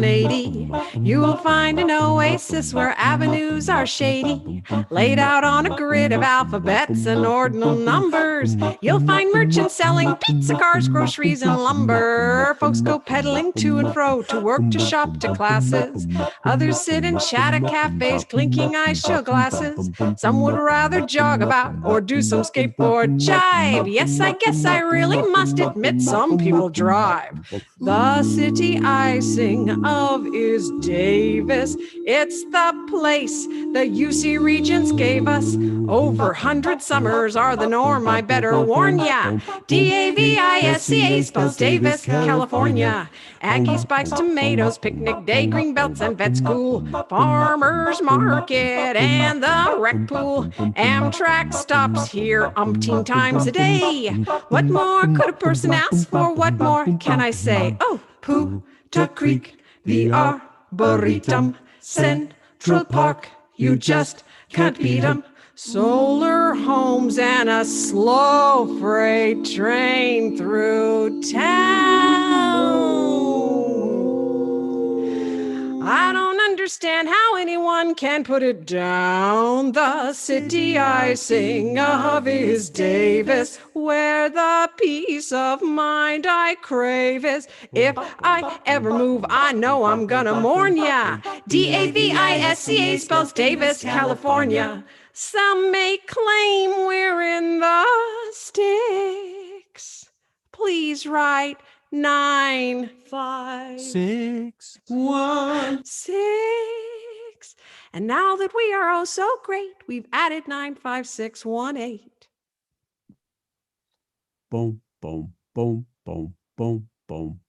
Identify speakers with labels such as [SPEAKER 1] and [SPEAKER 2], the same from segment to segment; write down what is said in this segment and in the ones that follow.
[SPEAKER 1] on 80, you will find an oasis where avenues are shady, laid out on a grid of alphabets and ordinal numbers. You'll find merchants selling pizza, cars, groceries, and lumber. Folks go pedaling to and fro, to work, to shop, to classes. Others sit and chat at cafes, clinking ice chill glasses. Some would rather jog about or do some skateboard jive. Yes, I guess I really must admit some people drive. The city I sing of is Davis. It's the place the UC Regents gave us. Over 100 summers are the norm, I better warn ya. Davisca spells Davis, California. Aggies, spikes, tomatoes, picnic day, green belts, and vet school. Farmers market and the rec pool. Amtrak stops here umpteen times a day. What more could a person ask for? What more can I say? Oh, Poota Creek, the Arboretum, Central Park, you just can't beat 'em. Solar homes and a slow freight train through town. I don't understand how anyone can put it down. The city I sing of is Davis, where the peace of mind I crave is. If I ever move, I know I'm gonna mourn ya. Davisca spells Davis, California. Some may claim we're in the sticks. Please write 95616. And now that we are oh so great, we've added 95618.
[SPEAKER 2] Boom, boom, boom, boom, boom, boom.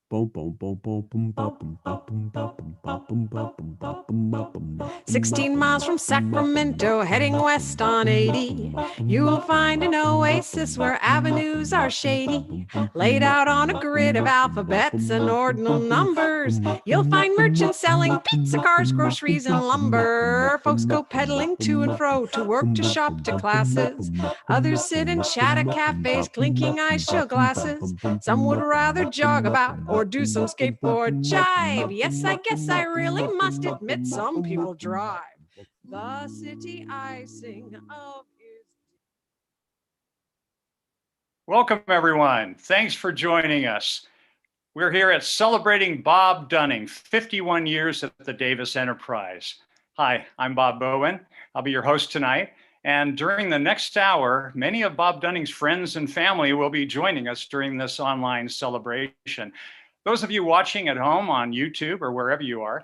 [SPEAKER 1] 16 miles from Sacramento, heading west on 80, you will find an oasis where avenues are shady, laid out on a grid of alphabets and ordinal numbers. You'll find merchants selling pizza, cars, groceries, and lumber. Folks go pedaling to and fro, to work, to shop, to classes. Others sit and chat at cafes, clinking ice chill glasses. Some would rather jog about or do some skateboard jive. Yes, I guess I really must admit some people drive. The city I sing of is...
[SPEAKER 3] Welcome, everyone. Thanks for joining us. We're here at celebrating Bob Dunning, 51 years at the Davis Enterprise. Hi, I'm Bob Bowen. I'll be your host tonight. And during the next hour, many of Bob Dunning's friends and family will be joining us during this online celebration. Those of you watching at home on YouTube or wherever you are,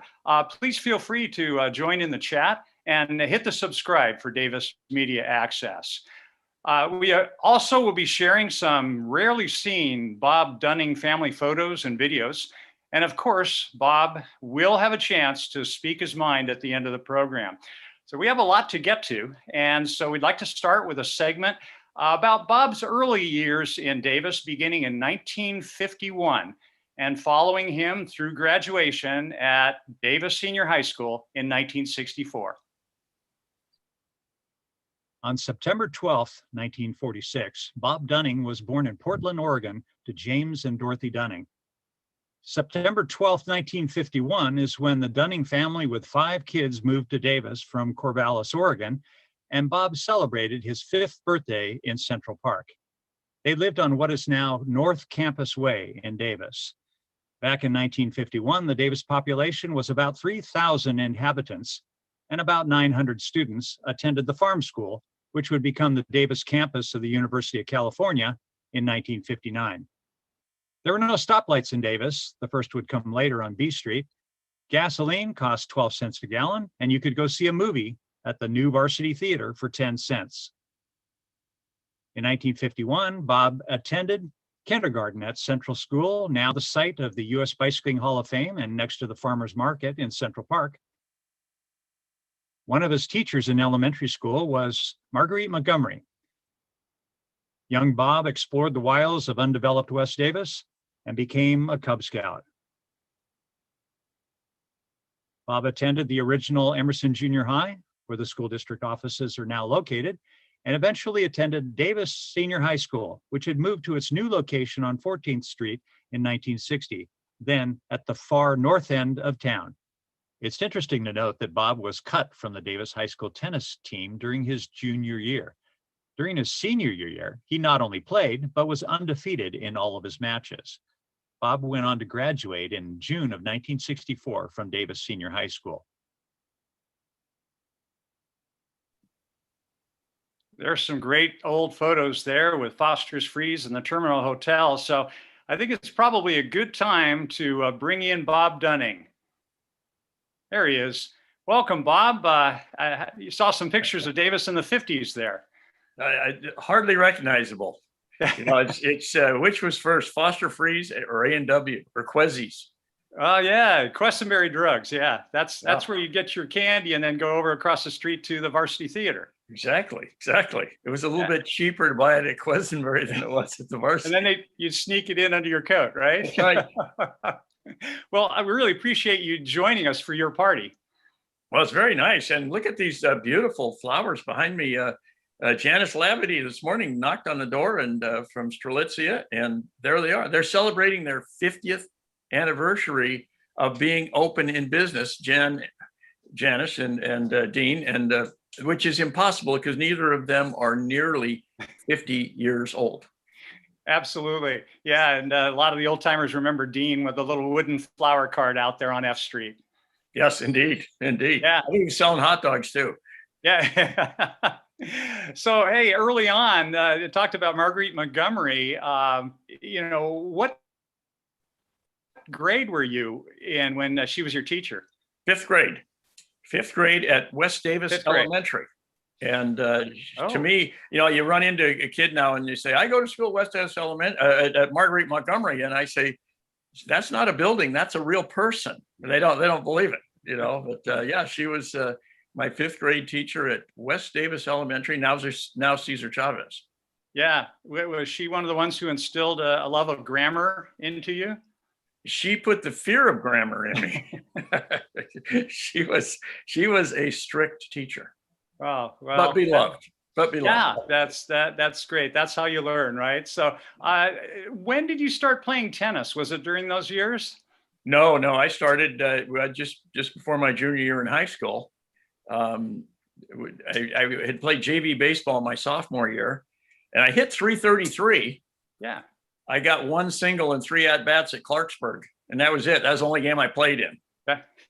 [SPEAKER 3] please feel free to join in the chat and hit the subscribe for Davis Media Access. We also will be sharing some rarely seen Bob Dunning family photos and videos. And of course, Bob will have a chance to speak his mind at the end of the program. So we have a lot to get to. And so we'd like to start with a segment about Bob's early years in Davis, beginning in 1951. And following him through graduation at Davis Senior High School in 1964.
[SPEAKER 4] On September 12, 1946, Bob Dunning was born in Portland, Oregon, to James and Dorothy Dunning. September 12, 1951 is when the Dunning family with 5 kids moved to Davis from Corvallis, Oregon, and Bob celebrated his 5th birthday in Central Park. They lived on what is now North Campus Way in Davis. Back in 1951, the Davis population was about 3,000 inhabitants, and about 900 students attended the farm school, which would become the Davis campus of the University of California in 1959. There were no stoplights in Davis. The first would come later on B Street. Gasoline cost 12 cents a gallon, and you could go see a movie at the New Varsity Theater for 10 cents. In 1951, Bob attended kindergarten at Central School, now the site of the U.S. Bicycling Hall of Fame and next to the Farmers Market in Central Park. One of his teachers in elementary school was Marguerite Montgomery. Young Bob explored the wilds of undeveloped West Davis and became a Cub Scout. Bob attended the original Emerson Junior High, where the school district offices are now located, and eventually attended Davis Senior High School, which had moved to its new location on 14th Street in 1960, then at the far north end of town. It's interesting to note that Bob was cut from the Davis High School tennis team during his junior year. During his senior year, he not only played, but was undefeated in all of his matches. Bob went on to graduate in June of 1964 from Davis Senior High School.
[SPEAKER 3] There's some great old photos there with Foster's Freeze and the Terminal Hotel. So I think it's probably a good time to bring in Bob Dunning. There he is. Welcome, Bob. You saw some pictures of Davis in the 50s there.
[SPEAKER 5] Hardly recognizable. You know, it's which was first, Foster Freeze or A&W or Quezzies?
[SPEAKER 3] Oh yeah, Questenberry Drugs. Yeah, that's where you get your candy and then go over across the street to the Varsity Theater.
[SPEAKER 5] Exactly. It was a little bit cheaper to buy it at Questenberry than it was at the Varsity.
[SPEAKER 3] And then you'd sneak it in under your coat, right?
[SPEAKER 5] That's right.
[SPEAKER 3] Well, I really appreciate you joining us for your party.
[SPEAKER 5] Well, it's very nice. And look at these beautiful flowers behind me. Janice Lavity this morning knocked on the door and from Strelitzia, and there they are. They're celebrating their 50th anniversary of being open in business, Janice and Dean, and which is impossible because neither of them are nearly 50 years old.
[SPEAKER 3] Absolutely. Yeah. And a lot of the old timers remember Dean with the little wooden flower cart out there on F Street.
[SPEAKER 5] Yes, indeed.
[SPEAKER 3] Yeah.
[SPEAKER 5] I think he's selling hot dogs too.
[SPEAKER 3] Yeah. So, hey, early on, you talked about Marguerite Montgomery. What grade were you in when she was your teacher?
[SPEAKER 5] Fifth grade at West Davis Elementary. And to me, you run into a kid now and you say, I go to school at West Davis Elementary at Marguerite Montgomery. And I say, that's not a building, that's a real person. They don't believe it, but yeah, she was my fifth grade teacher at West Davis Elementary, now Cesar Chavez.
[SPEAKER 3] Yeah. Was she one of the ones who instilled a love of grammar into you?
[SPEAKER 5] She put the fear of grammar in me. She was a strict teacher.
[SPEAKER 3] Oh, well,
[SPEAKER 5] but beloved.
[SPEAKER 3] Yeah, that's great. That's how you learn, right? So when did you start playing tennis? Was it during those years?
[SPEAKER 5] No, I started just before my junior year in high school. I had played JV baseball my sophomore year, and I hit 333.
[SPEAKER 3] Yeah.
[SPEAKER 5] I got one single and 3 at-bats at Clarksburg, and that was it. That was the only game I played in.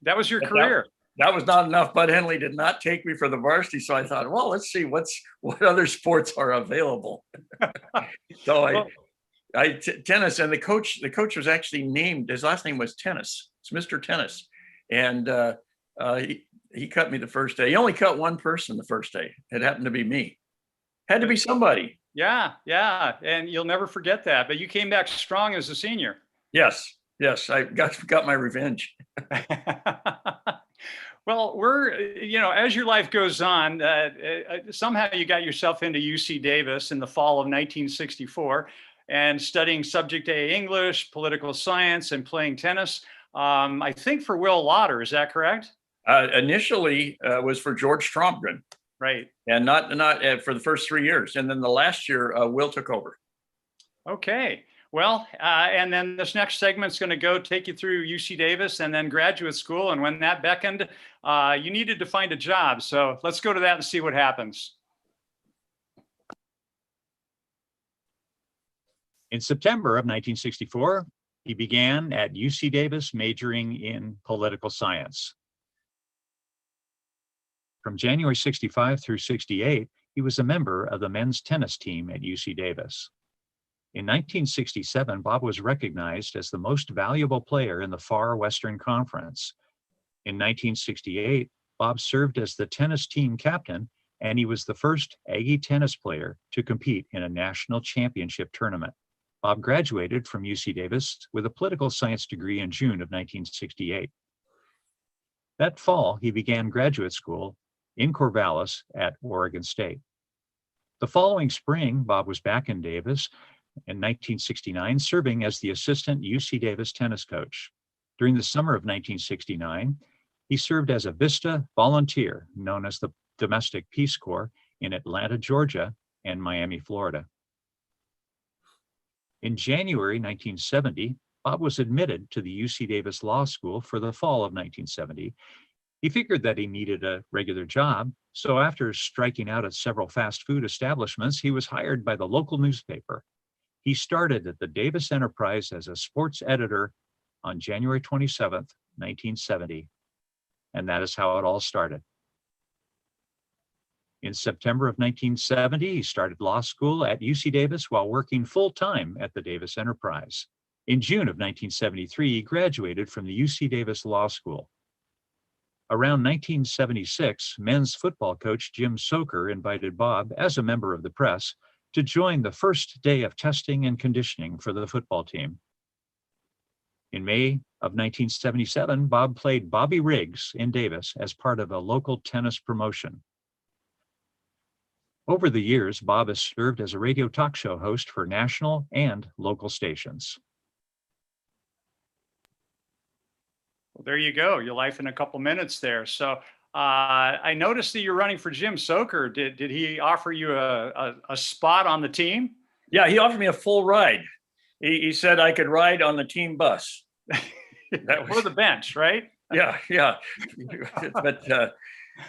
[SPEAKER 3] That was your career.
[SPEAKER 5] That was not enough. Bud Henley did not take me for the varsity, so I thought, well, let's see what other sports are available. So tennis, and the coach was actually named. His last name was Tennis. It's Mr. Tennis, and he cut me the first day. He only cut one person the first day. It happened to be me. Had to be somebody.
[SPEAKER 3] Yeah, and you'll never forget that. But you came back strong as a senior.
[SPEAKER 5] Yes, I got my revenge.
[SPEAKER 3] Well, as your life goes on, somehow you got yourself into UC Davis in the fall of 1964 and studying subject A English, political science, and playing tennis. I think for Will Lauder, is that correct?
[SPEAKER 5] Initially was for George Stromgren.
[SPEAKER 3] Right.
[SPEAKER 5] And not for the first 3 years. And then the last year, Will took over.
[SPEAKER 3] Okay. Well, and then this next segment is going to go take you through UC Davis and then graduate school. And when that beckoned, you needed to find a job. So let's go to that and see what happens.
[SPEAKER 4] In September of 1964, he began at UC Davis majoring in political science. From January 65 through 68, he was a member of the men's tennis team at UC Davis. In 1967, Bob was recognized as the most valuable player in the Far Western Conference. In 1968, Bob served as the tennis team captain, and he was the first Aggie tennis player to compete in a national championship tournament. Bob graduated from UC Davis with a political science degree in June of 1968. That fall, he began graduate school in Corvallis at Oregon State. The following spring, Bob was back in Davis in 1969, serving as the assistant UC Davis tennis coach. During the summer of 1969, he served as a Vista volunteer, known as the Domestic Peace Corps, in Atlanta, Georgia, and Miami, Florida. In January 1970, Bob was admitted to the UC Davis Law School for the fall of 1970. He figured that he needed a regular job, so after striking out at several fast food establishments, he was hired by the local newspaper. He started at the Davis Enterprise as a sports editor on January 27th, 1970, and that is how it all started. In September of 1970, he started law school at UC Davis while working full-time at the Davis Enterprise. In June of 1973, he graduated from the UC Davis Law School. Around 1976, men's football coach Jim Soker invited Bob, as a member of the press, to join the first day of testing and conditioning for the football team. In May of 1977, Bob played Bobby Riggs in Davis as part of a local tennis promotion. Over the years, Bob has served as a radio talk show host for national and local stations.
[SPEAKER 3] Well, there you go. Your life in a couple minutes there. So I noticed that you're running for Jim Soker. Did he offer you a spot on the team?
[SPEAKER 5] Yeah, he offered me a full ride. He said I could ride on the team bus.
[SPEAKER 3] Or the bench, right?
[SPEAKER 5] Yeah. But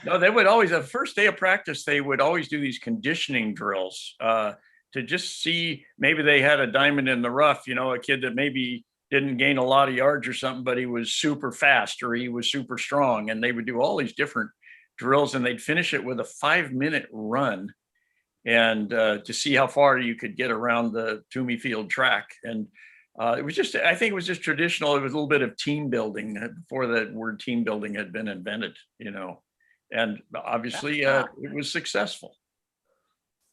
[SPEAKER 5] no, they would always, the first day of practice, they would always do these conditioning drills to just see, maybe they had a diamond in the rough, a kid that maybe didn't gain a lot of yards or something, but he was super fast or he was super strong. And they would do all these different drills, and they'd finish it with a 5-minute run and to see how far you could get around the Toomey Field track. And it was just, I think it was just traditional. It was a little bit of team building before the word team building had been invented, and obviously it was successful.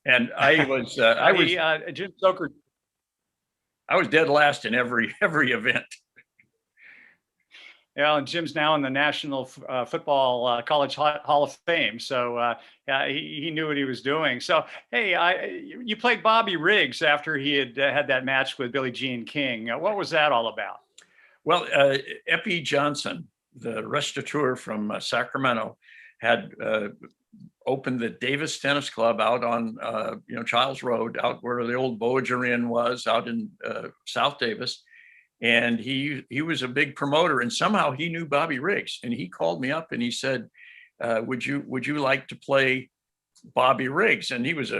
[SPEAKER 5] And I was
[SPEAKER 3] Jim Soker.
[SPEAKER 5] I was dead last in every event.
[SPEAKER 3] Yeah, and Jim's now in the National Football College Hall of Fame, so he knew what he was doing. So, hey, you played Bobby Riggs after he had that match with Billie Jean King. What was that all about?
[SPEAKER 5] Well, Eppie Johnson, the restaurateur from Sacramento, had opened the Davis Tennis Club out on Childs Road, out where the old Voyager Inn was, out in South Davis. And he was a big promoter, and somehow he knew Bobby Riggs, and he called me up and he said, would you like to play Bobby Riggs? And he was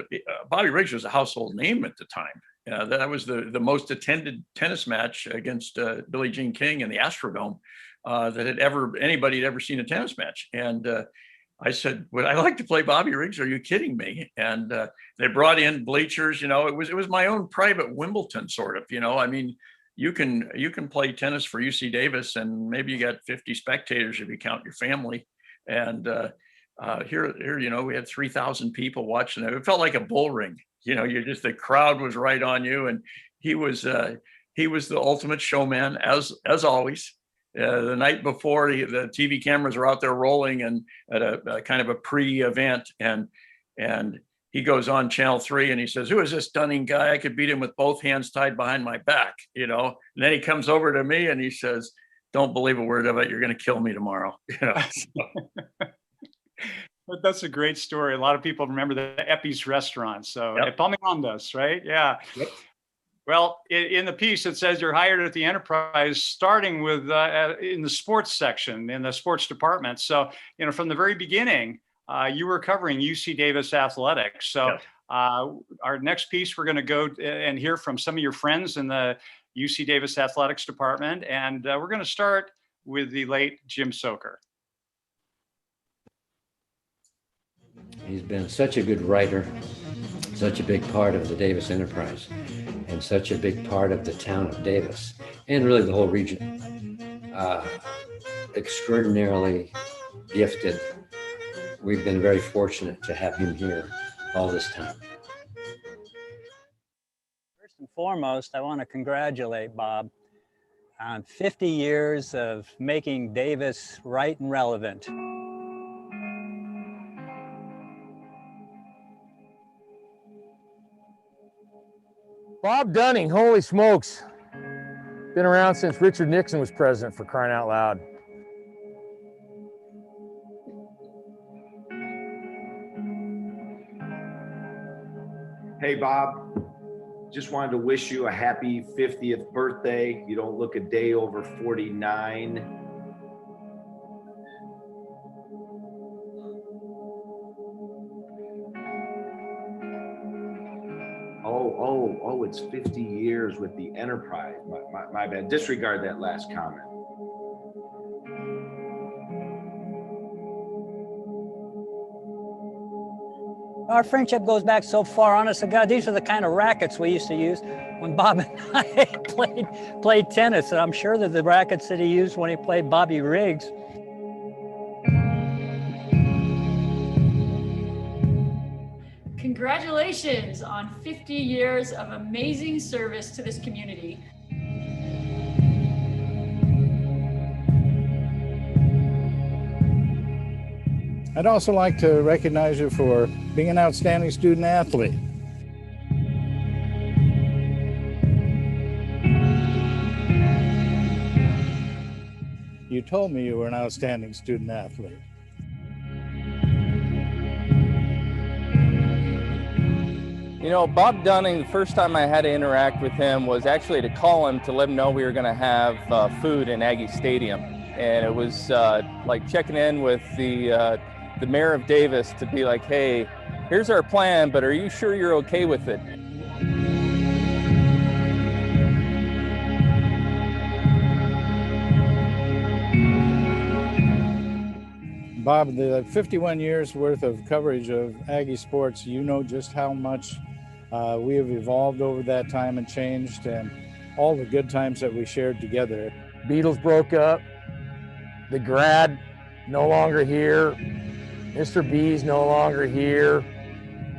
[SPEAKER 5] Bobby Riggs was a household name at the time. That was the most attended tennis match against Billie Jean King in the Astrodome that anybody had ever seen a tennis match. And I said, would I like to play Bobby Riggs? Are you kidding me? And they brought in bleachers. It was my own private Wimbledon, sort of. I mean, you can play tennis for UC Davis, and maybe you got 50 spectators if you count your family. And here, we had 3,000 people watching it. It felt like a bull ring. The crowd was right on you, and he was the ultimate showman as always. The night before, the TV cameras were out there rolling, and at a kind of a pre-event, and he goes on Channel 3 and he says, "Who is this Dunning guy? I could beat him with both hands tied behind my back." And then he comes over to me and he says, "Don't believe a word of it. You're going to kill me tomorrow."
[SPEAKER 3] But that's a great story. A lot of people remember the Eppie's restaurant. So
[SPEAKER 5] Yep.
[SPEAKER 3] Epaminondas, right? Yeah.
[SPEAKER 5] Yep.
[SPEAKER 3] Well, in the piece, it says you're hired at the Enterprise, starting with in the sports section, in the sports department. So, from the very beginning, you were covering UC Davis athletics. So
[SPEAKER 5] Yep.
[SPEAKER 3] Our next piece, we're going to go and hear from some of your friends in the UC Davis athletics department. And we're going to start with the late Jim Soker.
[SPEAKER 6] He's been such a good writer, such a big part of the Davis Enterprise, and such a big part of the town of Davis, and really the whole region. Extraordinarily gifted. We've been very fortunate to have him here all this time.
[SPEAKER 7] First and foremost, I want to congratulate Bob on 50 years of making Davis right and relevant.
[SPEAKER 8] Bob Dunning, holy smokes. Been around since Richard Nixon was president, for crying out loud.
[SPEAKER 9] Hey, Bob. just wanted to wish you a happy 50th birthday. You don't look a day over 49. Oh, it's 50 years with the Enterprise. My bad. Disregard that last comment.
[SPEAKER 7] Our friendship goes back so far, honest to God. These are the kind of rackets we used to use when Bob and I played tennis. And I'm sure that the rackets that he used when he played Bobby Riggs.
[SPEAKER 10] Congratulations on 50 years of amazing service to this community.
[SPEAKER 11] I'd also like to recognize you for being an outstanding student athlete. You told me you were an outstanding student athlete.
[SPEAKER 12] You know, Bob Dunning, the first time I had to interact with him was actually to call him to let him know we were going to have food in Aggie Stadium. And it was like checking in with the mayor of Davis to be like, hey, here's our plan, but are you sure you're okay with it?
[SPEAKER 11] Bob, the 51 years worth of coverage of Aggie sports, you know just how much we have evolved over that time and changed, and all the good times that we shared together.
[SPEAKER 8] Beatles broke up. The Grad no longer here. Mr. B's no longer here.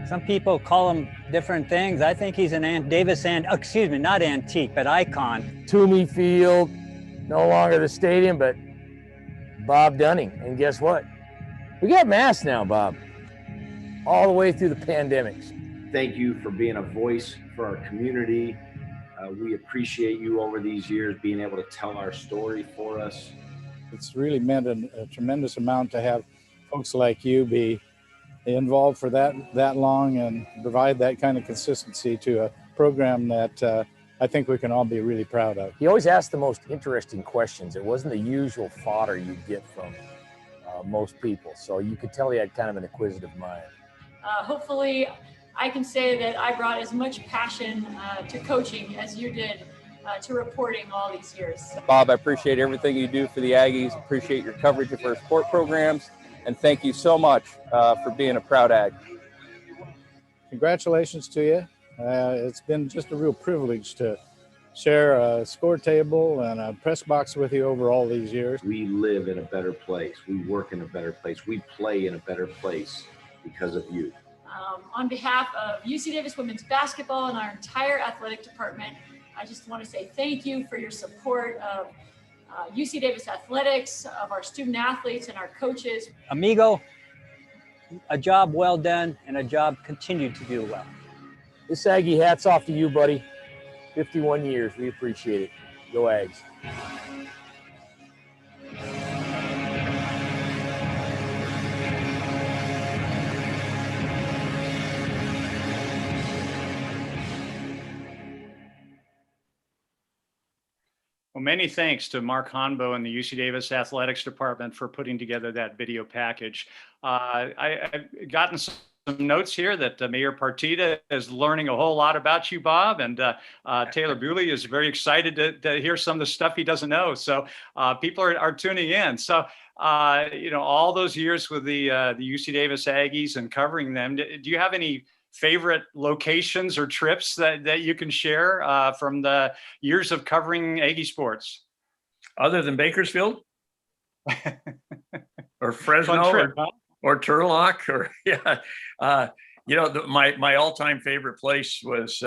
[SPEAKER 7] Some people call him different things. I think he's an Davis not antique, but icon.
[SPEAKER 8] Toomey Field, no longer the stadium, but Bob Dunning. And guess what? We got masks now, Bob, all the way through the pandemics.
[SPEAKER 9] Thank you for being a voice for our community. We appreciate you over these years being able to tell our story for us.
[SPEAKER 11] It's really meant a tremendous amount to have folks like you be involved for that long and provide that kind of consistency to a program that I think we can all be really proud of.
[SPEAKER 8] He always asked the most interesting questions. It wasn't the usual fodder you get from most people. So you could tell he had kind of an inquisitive mind.
[SPEAKER 10] Hopefully, I can say that I brought as much passion to coaching as you did to reporting all these years.
[SPEAKER 12] Bob, I appreciate everything you do for the Aggies, appreciate your coverage of our sport programs, and thank you so much for being a proud Ag.
[SPEAKER 11] Congratulations to you. It's been just a real privilege to share a score table and a press box with you over all these years.
[SPEAKER 9] We live in a better place. We work in a better place. We play in a better place because of you.
[SPEAKER 10] On behalf of UC Davis women's basketball and our entire athletic department, I just want to say thank you for your support of UC Davis athletics, of our student athletes and our coaches.
[SPEAKER 7] Amigo, a job well done and a job continued to do well.
[SPEAKER 8] This Aggie hat's off to you, buddy. 51 years, we appreciate it. Go Ags.
[SPEAKER 3] Well, many thanks to Mark Honbo and the UC Davis Athletics Department for putting together that video package. I've gotten some notes here that Mayor Partita is learning a whole lot about you, Bob, and Taylor Bewley is very excited to hear some of the stuff he doesn't know. So people are tuning in. So, you know, all those years with the UC Davis Aggies and covering them, do you have any favorite locations or trips that you can share from the years of covering Aggie sports?
[SPEAKER 5] Other than Bakersfield? Or Fresno?
[SPEAKER 3] Trip,
[SPEAKER 5] or Turlock? Or yeah. You know, my all-time favorite place was,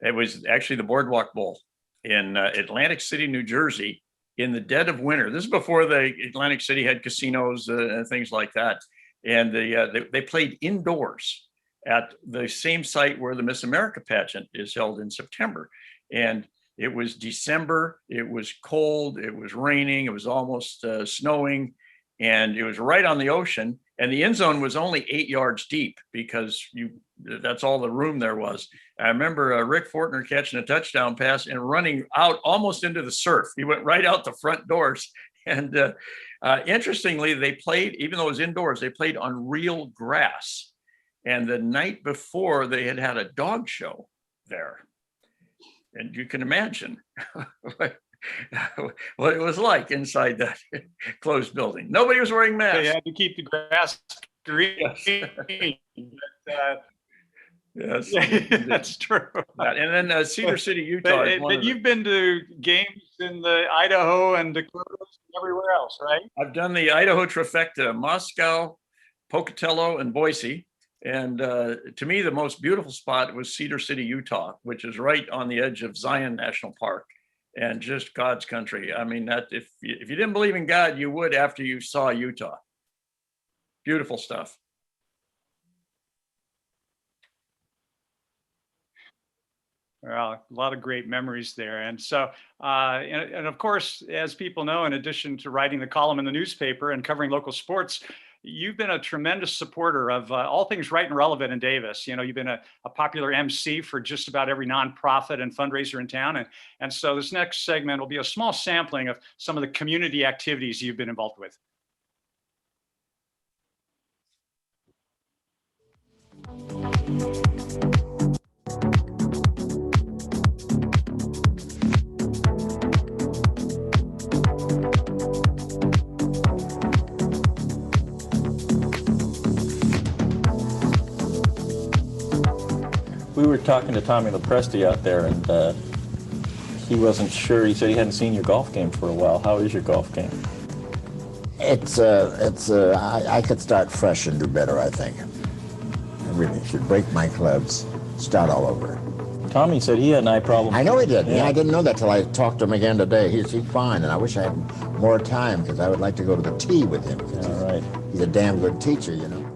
[SPEAKER 5] it was actually the Boardwalk Bowl in Atlantic City, New Jersey, in the dead of winter. This is before the Atlantic City had casinos and things like that. And they played indoors at the same site where the Miss America pageant is held in September. And it was December, it was cold, it was raining, it was almost snowing, and it was right on the ocean. And the end zone was only 8 yards deep because you that's all the room there was. I remember Rick Fortner catching a touchdown pass and running out almost into the surf. He went right out the front doors. And interestingly, they played, even though it was indoors, they played on real grass. And the night before, they had a dog show there. And you can imagine what it was like inside that closed building. Nobody was wearing masks.
[SPEAKER 3] They had to keep the grass green.
[SPEAKER 5] Yes,
[SPEAKER 3] that's true.
[SPEAKER 5] And then Cedar City, Utah.
[SPEAKER 3] But you've been to games in the Idaho and Dakotas and everywhere else, right?
[SPEAKER 5] I've done the Idaho trifecta: Moscow, Pocatello, and Boise. And to me, the most beautiful spot was Cedar City, Utah, which is right on the edge of Zion National Park, and just God's country. I mean, that if you didn't believe in God, you would after you saw Utah. Beautiful stuff.
[SPEAKER 3] Well, a lot of great memories there. And so, and of course, as people know, in addition to writing the column in the newspaper and covering local sports, you've been a tremendous supporter of all things right and relevant in Davis. You know, you've been a popular MC for just about every nonprofit and fundraiser in town. And so this next segment will be a small sampling of some of the community activities you've been involved with.
[SPEAKER 13] We were talking to Tommy Lopresti out there, and he wasn't sure. He said he hadn't seen your golf game for a while. How is your golf game?
[SPEAKER 14] I could start fresh and do better, I think. I really should break my clubs, start all over.
[SPEAKER 13] Tommy said he had an eye problem.
[SPEAKER 14] I know he did. Yeah, I didn't know that till I talked to him again today. He's fine, and I wish I had more time because I would like to go to the tee with him.
[SPEAKER 13] All right.
[SPEAKER 14] He's a damn good teacher, you know.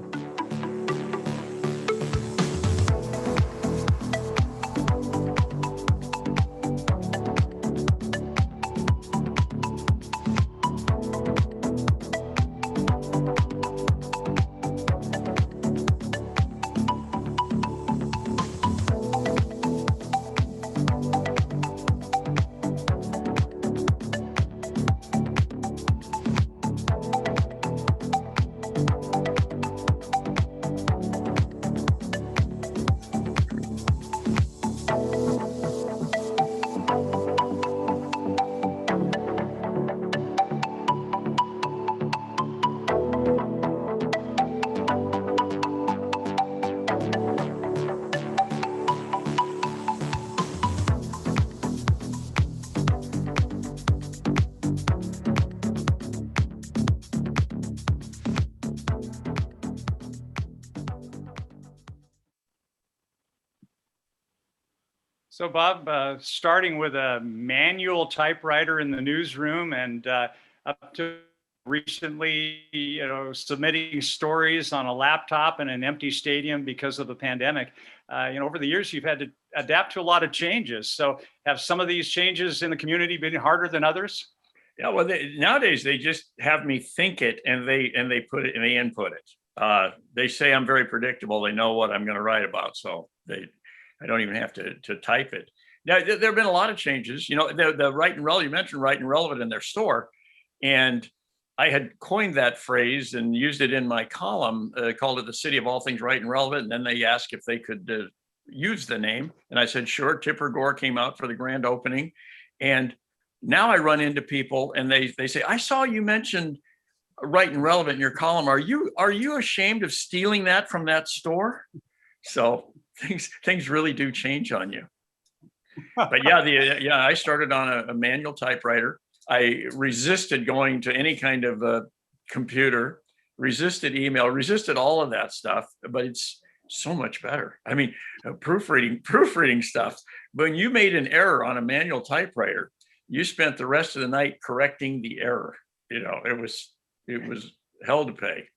[SPEAKER 3] So Bob, starting with a manual typewriter in the newsroom and up to recently, submitting stories on a laptop in an empty stadium because of the pandemic, over the years, you've had to adapt to a lot of changes. So have some of these changes in the community been harder than others?
[SPEAKER 5] Yeah, well, nowadays they just have me think it and they put it and they input it. They say I'm very predictable. They know what I'm going to write about. So I don't even have to type it. Now, there have been a lot of changes. The Right and Relevant, you mentioned Right and Relevant in their store. And I had coined that phrase and used it in my column, called it the City of All Things Right and Relevant. And then they asked if they could use the name. And I said, sure. Tipper Gore came out for the grand opening. And now I run into people and they say, I saw you mentioned Right and Relevant in your column. Are you ashamed of stealing that from that store? So things really do change on you. But I started on a manual typewriter. I resisted going to any kind of computer, resisted email, resisted all of that stuff, but it's so much better. I mean, proofreading stuff. When you made an error on a manual typewriter, you spent the rest of the night correcting the error. It was hell to pay.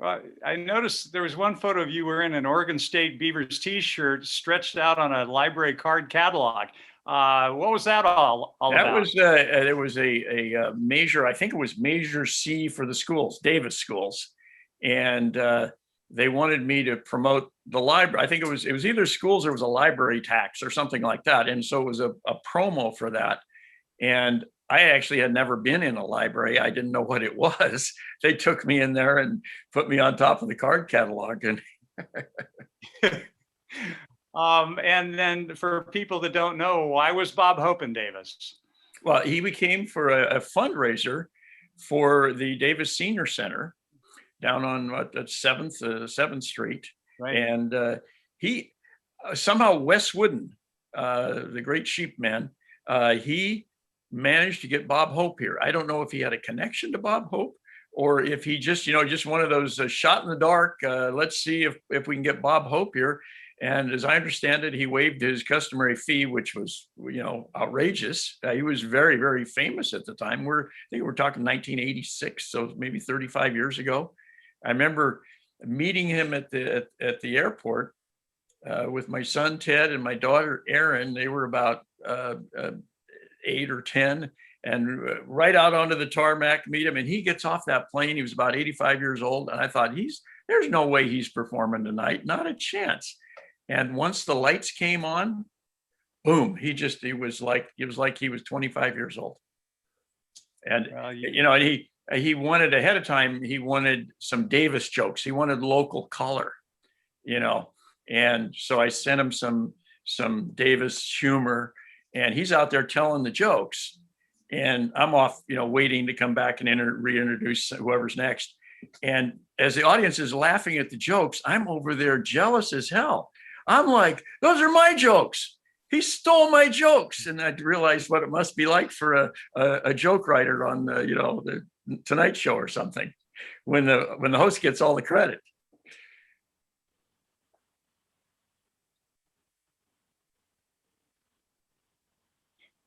[SPEAKER 3] I noticed there was one photo of you wearing an Oregon State Beavers t-shirt stretched out on a library card catalog. What was that all about?
[SPEAKER 5] It was a measure, I think it was Measure C for the schools, Davis schools. And they wanted me to promote the library. I think it was either schools or it was a library tax or something like that. And so it was a promo for that. And I actually had never been in a library. I didn't know what it was. They took me in there and put me on top of the card catalog. And
[SPEAKER 3] and then for people that don't know, why was Bob Hope in Davis?
[SPEAKER 5] Well, he became for a fundraiser for the Davis Senior Center down on what, 7th Street.
[SPEAKER 3] Right.
[SPEAKER 5] And he somehow Wes Wooden, the great sheep man, he managed to get Bob Hope here. I don't know if he had a connection to Bob Hope or if he just, just one of those shot in the dark. Let's see if we can get Bob Hope here. And as I understand it, he waived his customary fee, which was, outrageous. He was very, very famous at the time. I think we're talking 1986, so maybe 35 years ago. I remember meeting him at the airport with my son Ted and my daughter Erin. They were about 8 or 10, and right out onto the tarmac, meet him, and he gets off that plane. He was about 85 years old, and I thought, there's no way he's performing tonight, not a chance. And once the lights came on, boom, it was like he was 25 years old. And and he wanted ahead of time, he wanted some Davis jokes. He wanted local color, and so I sent him some Davis humor, and he's out there telling the jokes, and I'm off, waiting to come back and reintroduce whoever's next. And as the audience is laughing at the jokes, I'm over there jealous as hell. I'm like, those are my jokes. He stole my jokes. And I realized what it must be like for a joke writer on the Tonight Show or something, when the host gets all the credit.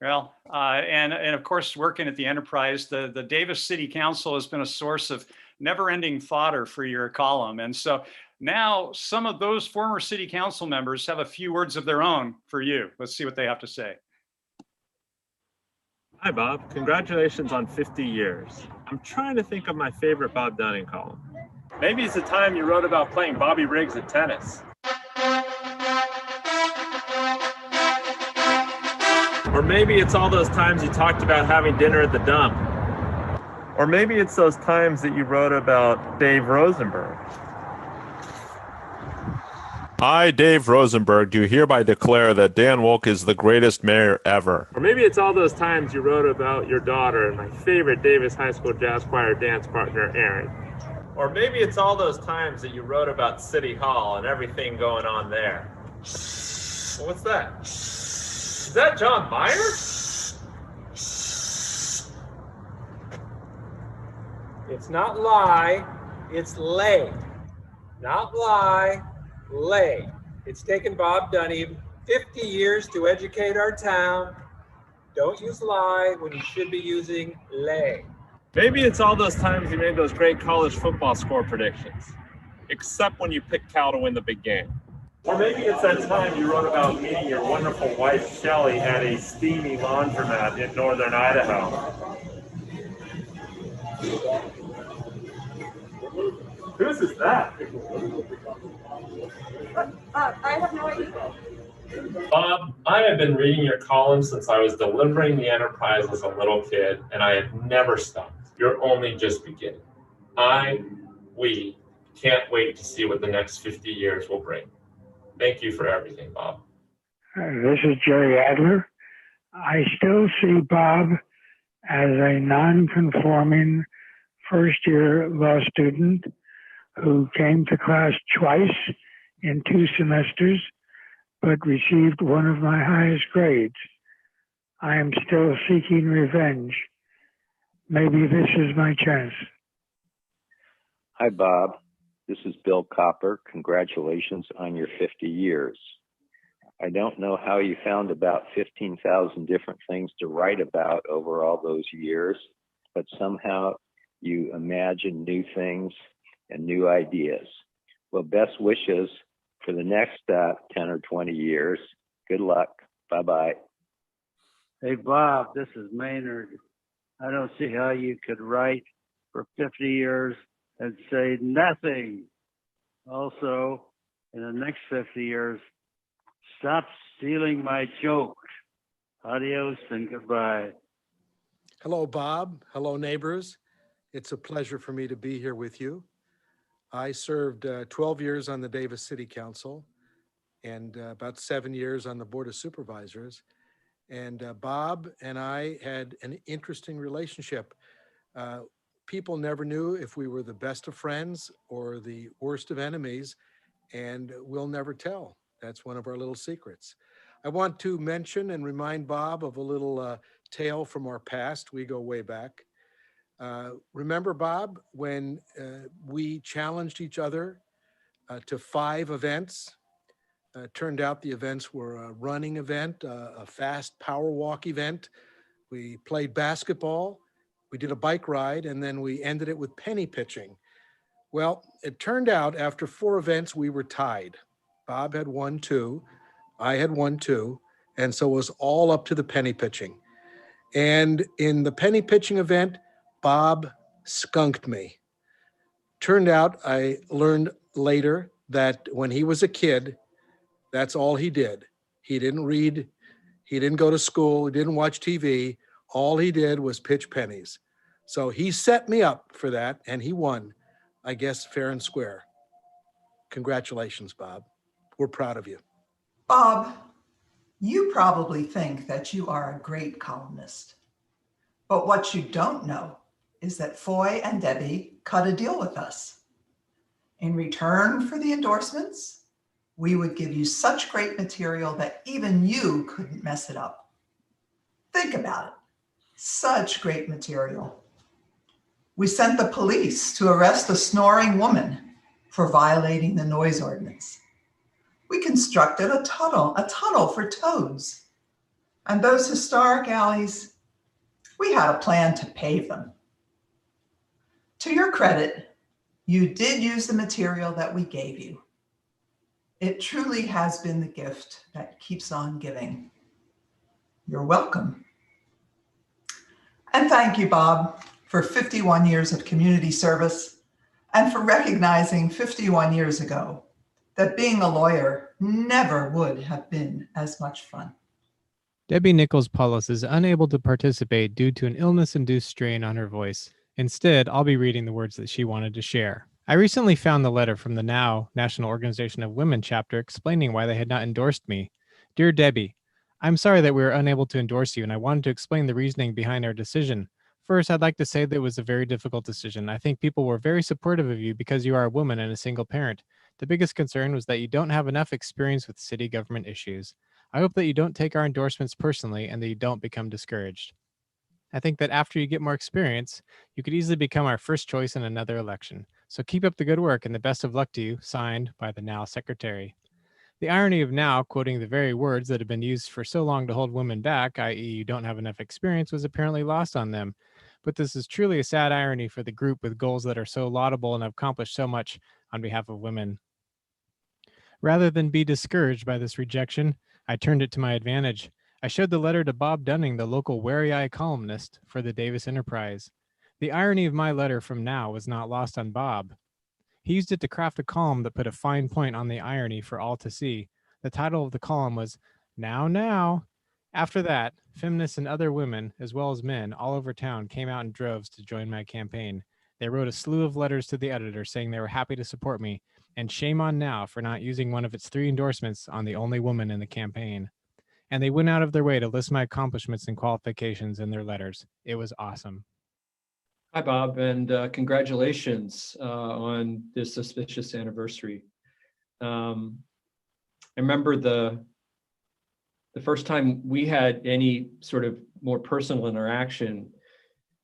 [SPEAKER 3] Well, and of course, working at the Enterprise, the Davis City Council has been a source of never-ending fodder for your column. And so now some of those former city council members have a few words of their own for you. Let's see what they have to say.
[SPEAKER 15] Hi, Bob. Congratulations on 50 years. I'm trying to think of my favorite Bob Dunning column. Maybe it's the time you wrote about playing Bobby Riggs at tennis. Or maybe it's all those times you talked about having dinner at the dump. Or maybe it's those times that you wrote about Dave Rosenberg.
[SPEAKER 16] I, Dave Rosenberg, do hereby declare that Dan Wolk is the greatest mayor ever.
[SPEAKER 15] Or maybe it's all those times you wrote about your daughter and my favorite Davis High School Jazz Choir dance partner, Erin. Or maybe it's all those times that you wrote about City Hall and everything going on there. Well, what's that? Is that John Mayer?
[SPEAKER 17] It's not lie, it's lay. Not lie, lay. It's taken Bob Dunning 50 years to educate our town. Don't use lie when you should be using lay.
[SPEAKER 15] Maybe it's all those times you made those great college football score predictions, except when you picked Cal to win the big game. Or maybe it's that time you wrote about meeting your wonderful wife, Shelley, at a steamy laundromat in northern Idaho. Whose is that?
[SPEAKER 18] I have no idea.
[SPEAKER 15] Bob, I have been reading your columns since I was delivering the Enterprise as a little kid, and I have never stopped. You're only just beginning. We can't wait to see what the next 50 years will bring. Thank you for everything, Bob.
[SPEAKER 19] This is Jerry Adler. I still see Bob as a non-conforming first-year law student who came to class twice in 2 semesters, but received one of my highest grades. I am still seeking revenge. Maybe this is my chance.
[SPEAKER 20] Hi, Bob. This is Bill Copper. Congratulations on your 50 years. I don't know how you found about 15,000 different things to write about over all those years, but somehow you imagine new things and new ideas. Well, best wishes for the next 10 or 20 years. Good luck. Bye-bye.
[SPEAKER 21] Hey, Bob, this is Maynard. I don't see how you could write for 50 years and say nothing. Also, in the next 50 years, stop stealing my jokes. Adios and goodbye.
[SPEAKER 2] Hello, Bob. Hello, neighbors. It's a pleasure for me to be here with you. I served 12 years on the Davis City Council and about 7 years on the Board of Supervisors. And Bob and I had an interesting relationship. People never knew if we were the best of friends or the worst of enemies, and we'll never tell. That's one of our little secrets. I want to mention and remind Bob of a little tale from our past. We go way back. Remember, Bob, when we challenged each other to 5 events? Turned out the events were a running event, a fast power walk event. We played basketball, we did a bike ride, and then we ended it with penny pitching. Well, it turned out after 4 events, we were tied. Bob had won 2, I had won 2, and so it was all up to the penny pitching. And in the penny pitching event, Bob skunked me. Turned out, I learned later that when he was a kid, that's all he did. He didn't read, he didn't go to school, he didn't watch TV. All he did was pitch pennies. So he set me up for that, and he won, I guess, fair and square. Congratulations, Bob. We're proud of you.
[SPEAKER 22] Bob, you probably think that you are a great columnist. But what you don't know is that Foy and Debbie cut a deal with us. In return for the endorsements, we would give you such great material that even you couldn't mess it up. Think about it. Such great material. We sent the police to arrest a snoring woman for violating the noise ordinance. We constructed a tunnel for toads. And those historic alleys, we had a plan to pave them. To your credit, you did use the material that we gave you. It truly has been the gift that keeps on giving. You're welcome. And thank you, Bob, for 51 years of community service and for recognizing 51 years ago that being a lawyer never would have been as much fun.
[SPEAKER 23] Debbie Nichols-Paulos is unable to participate due to an illness-induced strain on her voice. Instead, I'll be reading the words that she wanted to share. I recently found the letter from the NOW National Organization of Women chapter explaining why they had not endorsed me. Dear Debbie, I'm sorry that we were unable to endorse you, and I wanted to explain the reasoning behind our decision. First, I'd like to say that it was a very difficult decision. I think people were very supportive of you because you are a woman and a single parent. The biggest concern was that you don't have enough experience with city government issues. I hope that you don't take our endorsements personally and that you don't become discouraged. I think that after you get more experience, you could easily become our first choice in another election. So keep up the good work and the best of luck to you, signed by the NOW Secretary. The irony of NOW quoting the very words that have been used for so long to hold women back, i.e. you don't have enough experience, was apparently lost on them. But this is truly a sad irony for the group with goals that are so laudable and have accomplished so much on behalf of women. Rather than be discouraged by this rejection, I turned it to my advantage. I showed the letter to Bob Dunning, the local Wary Eye columnist for the Davis Enterprise. The irony of my letter from NOW was not lost on Bob. He used it to craft a column that put a fine point on the irony for all to see. The title of the column was Now, Now. After that, feminists and other women, as well as men, all over town came out in droves to join my campaign. They wrote a slew of letters to the editor saying they were happy to support me, and shame on NOW for not using one of its 3 endorsements on the only woman in the campaign. And they went out of their way to list my accomplishments and qualifications in their letters. It was awesome.
[SPEAKER 24] Hi, Bob, and congratulations on this auspicious anniversary. I remember the first time we had any sort of more personal interaction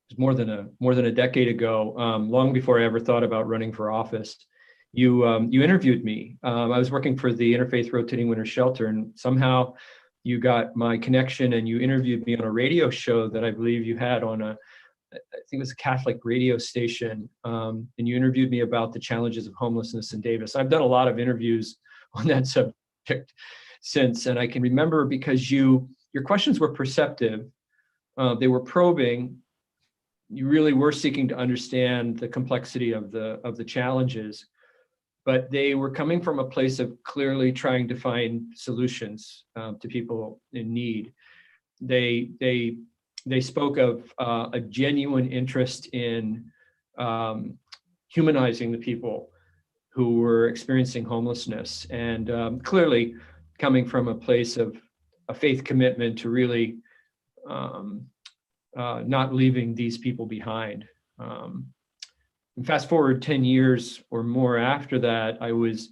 [SPEAKER 24] was more than a decade ago, long before I ever thought about running for office. You interviewed me. I was working for the Interfaith Rotating Winter Shelter, and somehow you got my connection and you interviewed me on a radio show that I believe you had on I think it was a Catholic radio station, and you interviewed me about the challenges of homelessness in Davis. I've done a lot of interviews on that subject since, and I can remember because your questions were perceptive, they were probing. You really were seeking to understand the complexity of the challenges. but they were coming from a place of clearly trying to find solutions to people in need. They spoke of a genuine interest in humanizing the people who were experiencing homelessness, and clearly coming from a place of a faith commitment to really not leaving these people behind. And fast forward 10 years or more after that, I was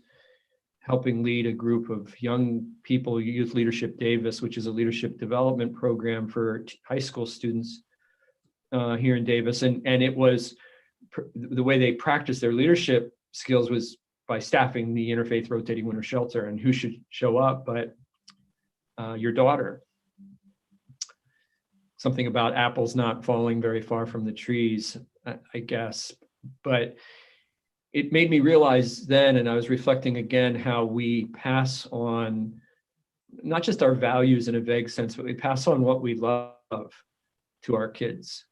[SPEAKER 24] helping lead a group of young people, Youth Leadership Davis, which is a leadership development program for high school students here in Davis. And it was the way they practiced their leadership skills was by staffing the Interfaith Rotating Winter Shelter. And who should show up but your daughter. Something about apples not falling very far from the trees, I guess. But it made me realize then, and I was reflecting again, how we pass on not just our values in a vague sense, but we pass on what we love to our kids.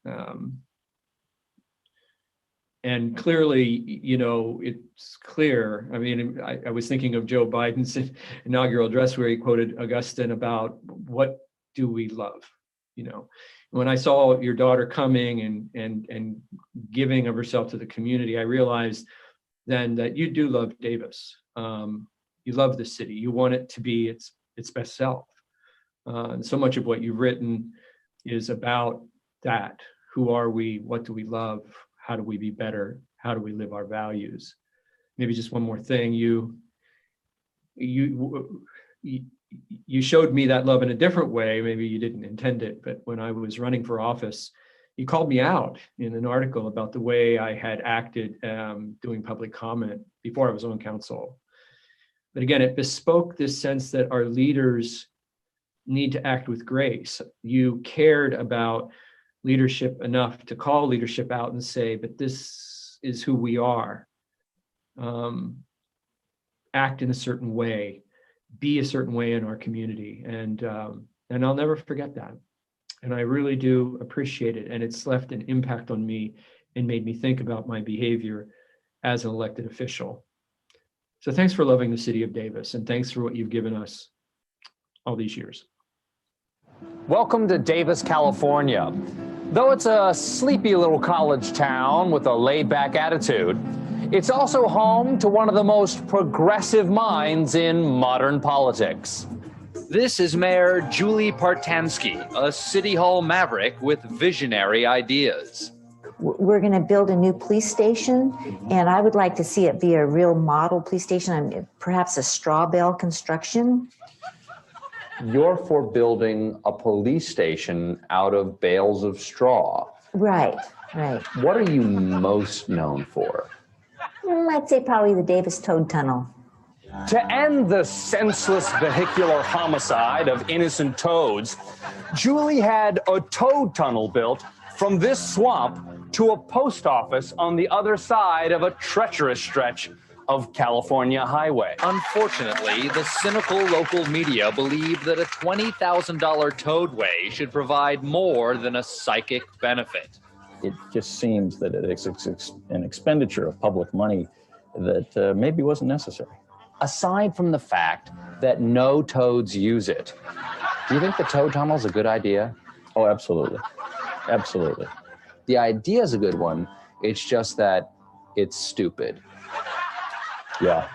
[SPEAKER 24] And clearly, you know, it's clear. I mean, I was thinking of Joe Biden's inaugural address where he quoted Augustine about what do we love, you know. When I saw your daughter coming and giving of herself to the community, I realized then that you do love Davis. You love the city. You want it to be its best self. And so much of what you've written is about that. Who are we? What do we love? How do we be better? How do we live our values? Maybe just one more thing. You showed me that love in a different way. Maybe you didn't intend it, but when I was running for office, you called me out in an article about the way I had acted doing public comment before I was on council. But again, it bespoke this sense that our leaders need to act with grace. You cared about leadership enough to call leadership out and say, but this is who we are. Act in a certain way. Be a certain way in our community, and I'll never forget that. And I really do appreciate it. And it's left an impact on me and made me think about my behavior as an elected official. So thanks for loving the city of Davis, and thanks for what you've given us all these years.
[SPEAKER 1] Welcome to Davis, California. Though it's a sleepy little college town with a laid-back attitude, it's also home to one of the most progressive minds in modern politics.
[SPEAKER 4] This is Mayor Julie Partansky, a City Hall maverick with visionary ideas.
[SPEAKER 6] We're going to build a new police station, and I would like to see it be a real model police station, perhaps a straw bale construction.
[SPEAKER 1] You're for building a police station out of bales of straw.
[SPEAKER 6] Right, right.
[SPEAKER 1] What are you most known for?
[SPEAKER 6] I'd say probably the Davis Toad Tunnel.
[SPEAKER 1] To end the senseless vehicular homicide of innocent toads, Julie had a toad tunnel built from this swamp to a post office on the other side of a treacherous stretch of California highway.
[SPEAKER 4] Unfortunately, the cynical local media believe that a $20,000 toadway should provide more than a psychic benefit.
[SPEAKER 13] It just seems that it's an expenditure of public money that maybe wasn't necessary.
[SPEAKER 1] Aside from the fact that no toads use it, do you think the toad tunnel is a good idea?
[SPEAKER 13] Oh, absolutely. Absolutely.
[SPEAKER 1] The idea is a good one. It's just that it's stupid.
[SPEAKER 13] Yeah.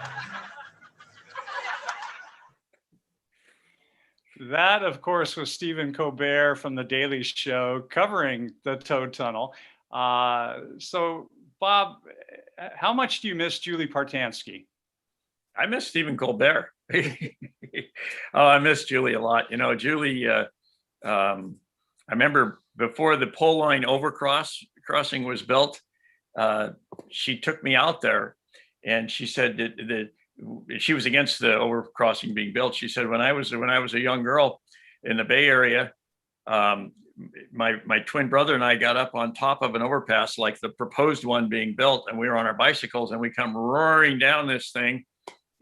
[SPEAKER 3] That, of course, was Stephen Colbert from The Daily Show covering the Toad Tunnel. So, Bob, how much do you miss Julie Partansky?
[SPEAKER 5] I miss Stephen Colbert. Oh, I miss Julie a lot. You know, Julie, I remember before the pole line crossing was built, she took me out there and she said that she was against the overcrossing being built. She said, when I was a young girl in the Bay Area, my twin brother and I got up on top of an overpass, like the proposed one being built, and we were on our bicycles and we come roaring down this thing,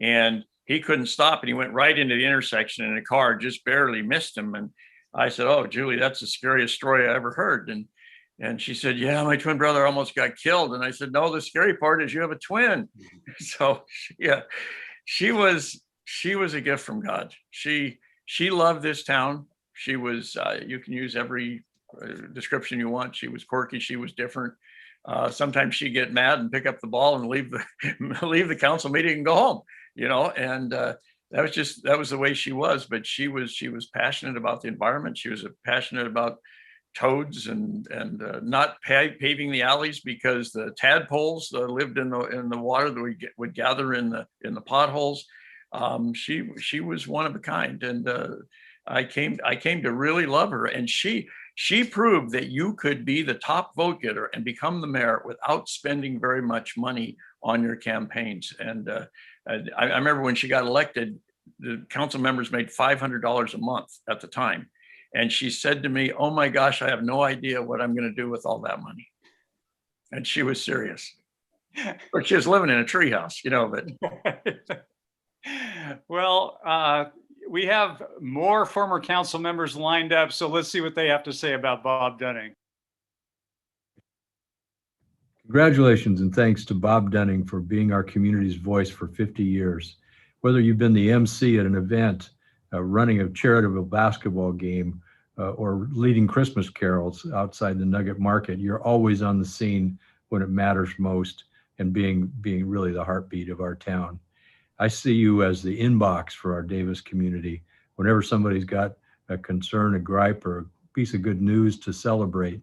[SPEAKER 5] and he couldn't stop, and he went right into the intersection, and a car just barely missed him. And I said, "Oh, Julie, that's the scariest story I ever heard." And And she said, yeah, my twin brother almost got killed. And I said, no, the scary part is you have a twin. So yeah, she was a gift from God. She loved this town. She was, you can use every description you want. She was quirky. She was different. Sometimes she'd get mad and pick up the ball and leave the council meeting and go home, and that was the way she was. But she was passionate about the environment. She was passionate about toads and not paving the alleys because the tadpoles lived in the water that we would gather in the potholes. She was one of a kind, and I came to really love her. And she proved that you could be the top vote getter and become the mayor without spending very much money on your campaigns. And I remember when she got elected, the council members made $500 a month at the time. And she said to me, oh my gosh, I have no idea what I'm going to do with all that money. And she was serious. Or she was living in a treehouse, but.
[SPEAKER 3] Well, we have more former council members lined up, so let's see what they have to say about Bob Dunning.
[SPEAKER 9] Congratulations and thanks to Bob Dunning for being our community's voice for 50 years. Whether you've been the MC at an event, running a charitable basketball game, or leading Christmas carols outside the Nugget Market, you're always on the scene when it matters most and being really the heartbeat of our town. I see you as the inbox for our Davis community. Whenever somebody's got a concern, a gripe, or a piece of good news to celebrate,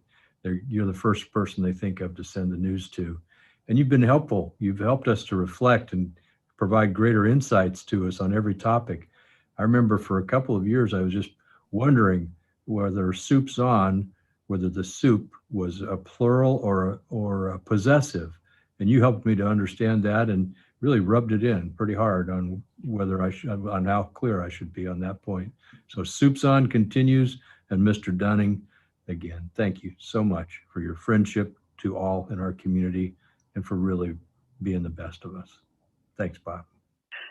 [SPEAKER 9] you're the first person they think of to send the news to. And you've been helpful. You've helped us to reflect and provide greater insights to us on every topic. I remember for a couple of years, I was just wondering whether soup's on, whether the soup was a plural or a possessive. And you helped me to understand that and really rubbed it in pretty hard on on how clear I should be on that point. So soup's on continues. And Mr. Dunning, again, thank you so much for your friendship to all in our community and for really being the best of us. Thanks, Bob.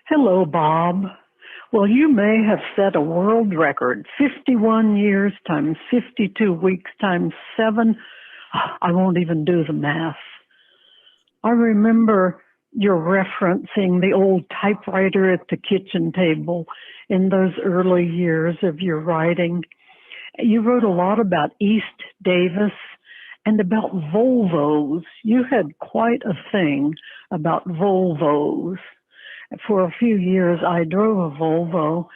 [SPEAKER 10] Hello, Bob. Well, you may have set a world record, 51 years times 52 weeks times 7. I won't even do the math. I remember you're referencing the old typewriter at the kitchen table in those early years of your writing. You wrote a lot about East Davis and about Volvos. You had quite a thing about Volvos. For a few years, I drove a Volvo,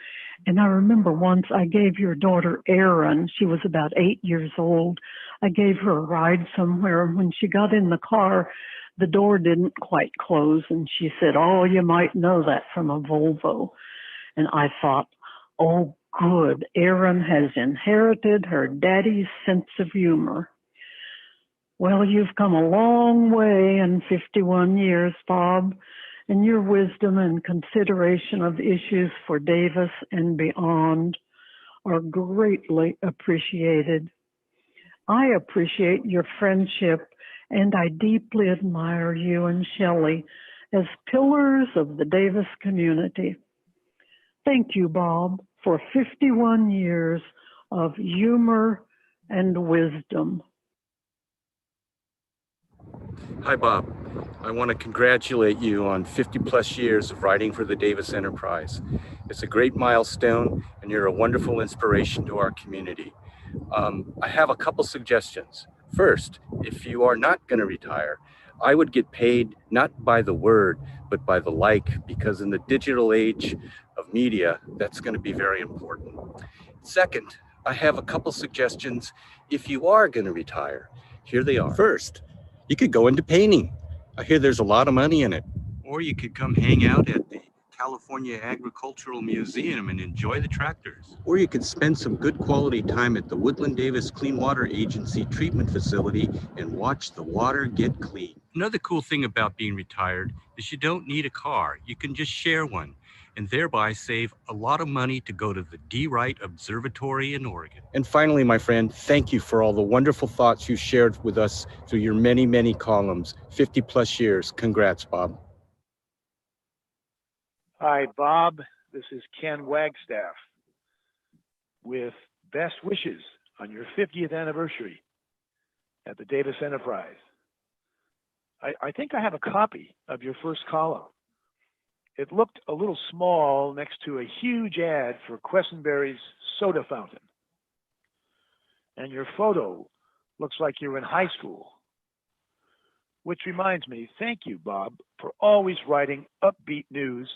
[SPEAKER 10] and I remember once I gave your daughter Erin, she was about 8 years old, I gave her a ride somewhere. When she got in the car, the door didn't quite close, and she said, oh, you might know that from a Volvo. And I thought, oh, good, Erin has inherited her daddy's sense of humor. Well, you've come a long way in 51 years, Bob, and your wisdom and consideration of issues for Davis and beyond are greatly appreciated. I appreciate your friendship, and I deeply admire you and Shelley as pillars of the Davis community. Thank you, Bob, for 51 years of humor and wisdom.
[SPEAKER 11] Hi, Bob. I want to congratulate you on 50 plus years of writing for the Davis Enterprise. It's a great milestone, and you're a wonderful inspiration to our community. I have a couple suggestions. First, if you are not going to retire, I would get paid not by the word, but by the like, because in the digital age of media, that's going to be very important. Second, I have a couple suggestions if you are going to retire. Here they are. First, you could go into painting. I hear there's a lot of money in it. Or you could come hang out at the California Agricultural Museum and enjoy the tractors. Or you could spend some good quality time at the Woodland Davis Clean Water Agency treatment facility and watch the water get clean. Another cool thing about being retired is you don't need a car. You can just share one and thereby save a lot of money to go to the D. Wright Observatory in Oregon. And finally, my friend, thank you for all the wonderful thoughts you shared with us through your many, many columns. 50 plus years. Congrats, Bob.
[SPEAKER 12] Hi, Bob. This is Ken Wagstaff with best wishes on your 50th anniversary. at the Davis Enterprise. I think I have a copy of your first column. It looked a little small next to a huge ad for Questenberry's soda fountain. And your photo looks like you're in high school. Which reminds me, thank you, Bob, for always writing upbeat news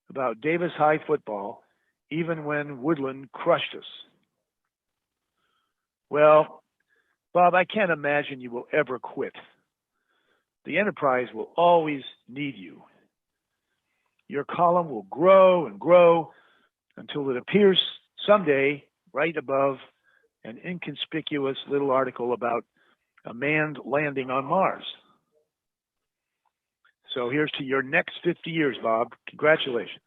[SPEAKER 12] about Davis High football, even when Woodland crushed us. Well, Bob, I can't imagine you will ever quit. The Enterprise will always need you. Your column will grow and grow until it appears someday right above an inconspicuous little article about a manned landing on Mars. So here's to your next 50 years, Bob. Congratulations.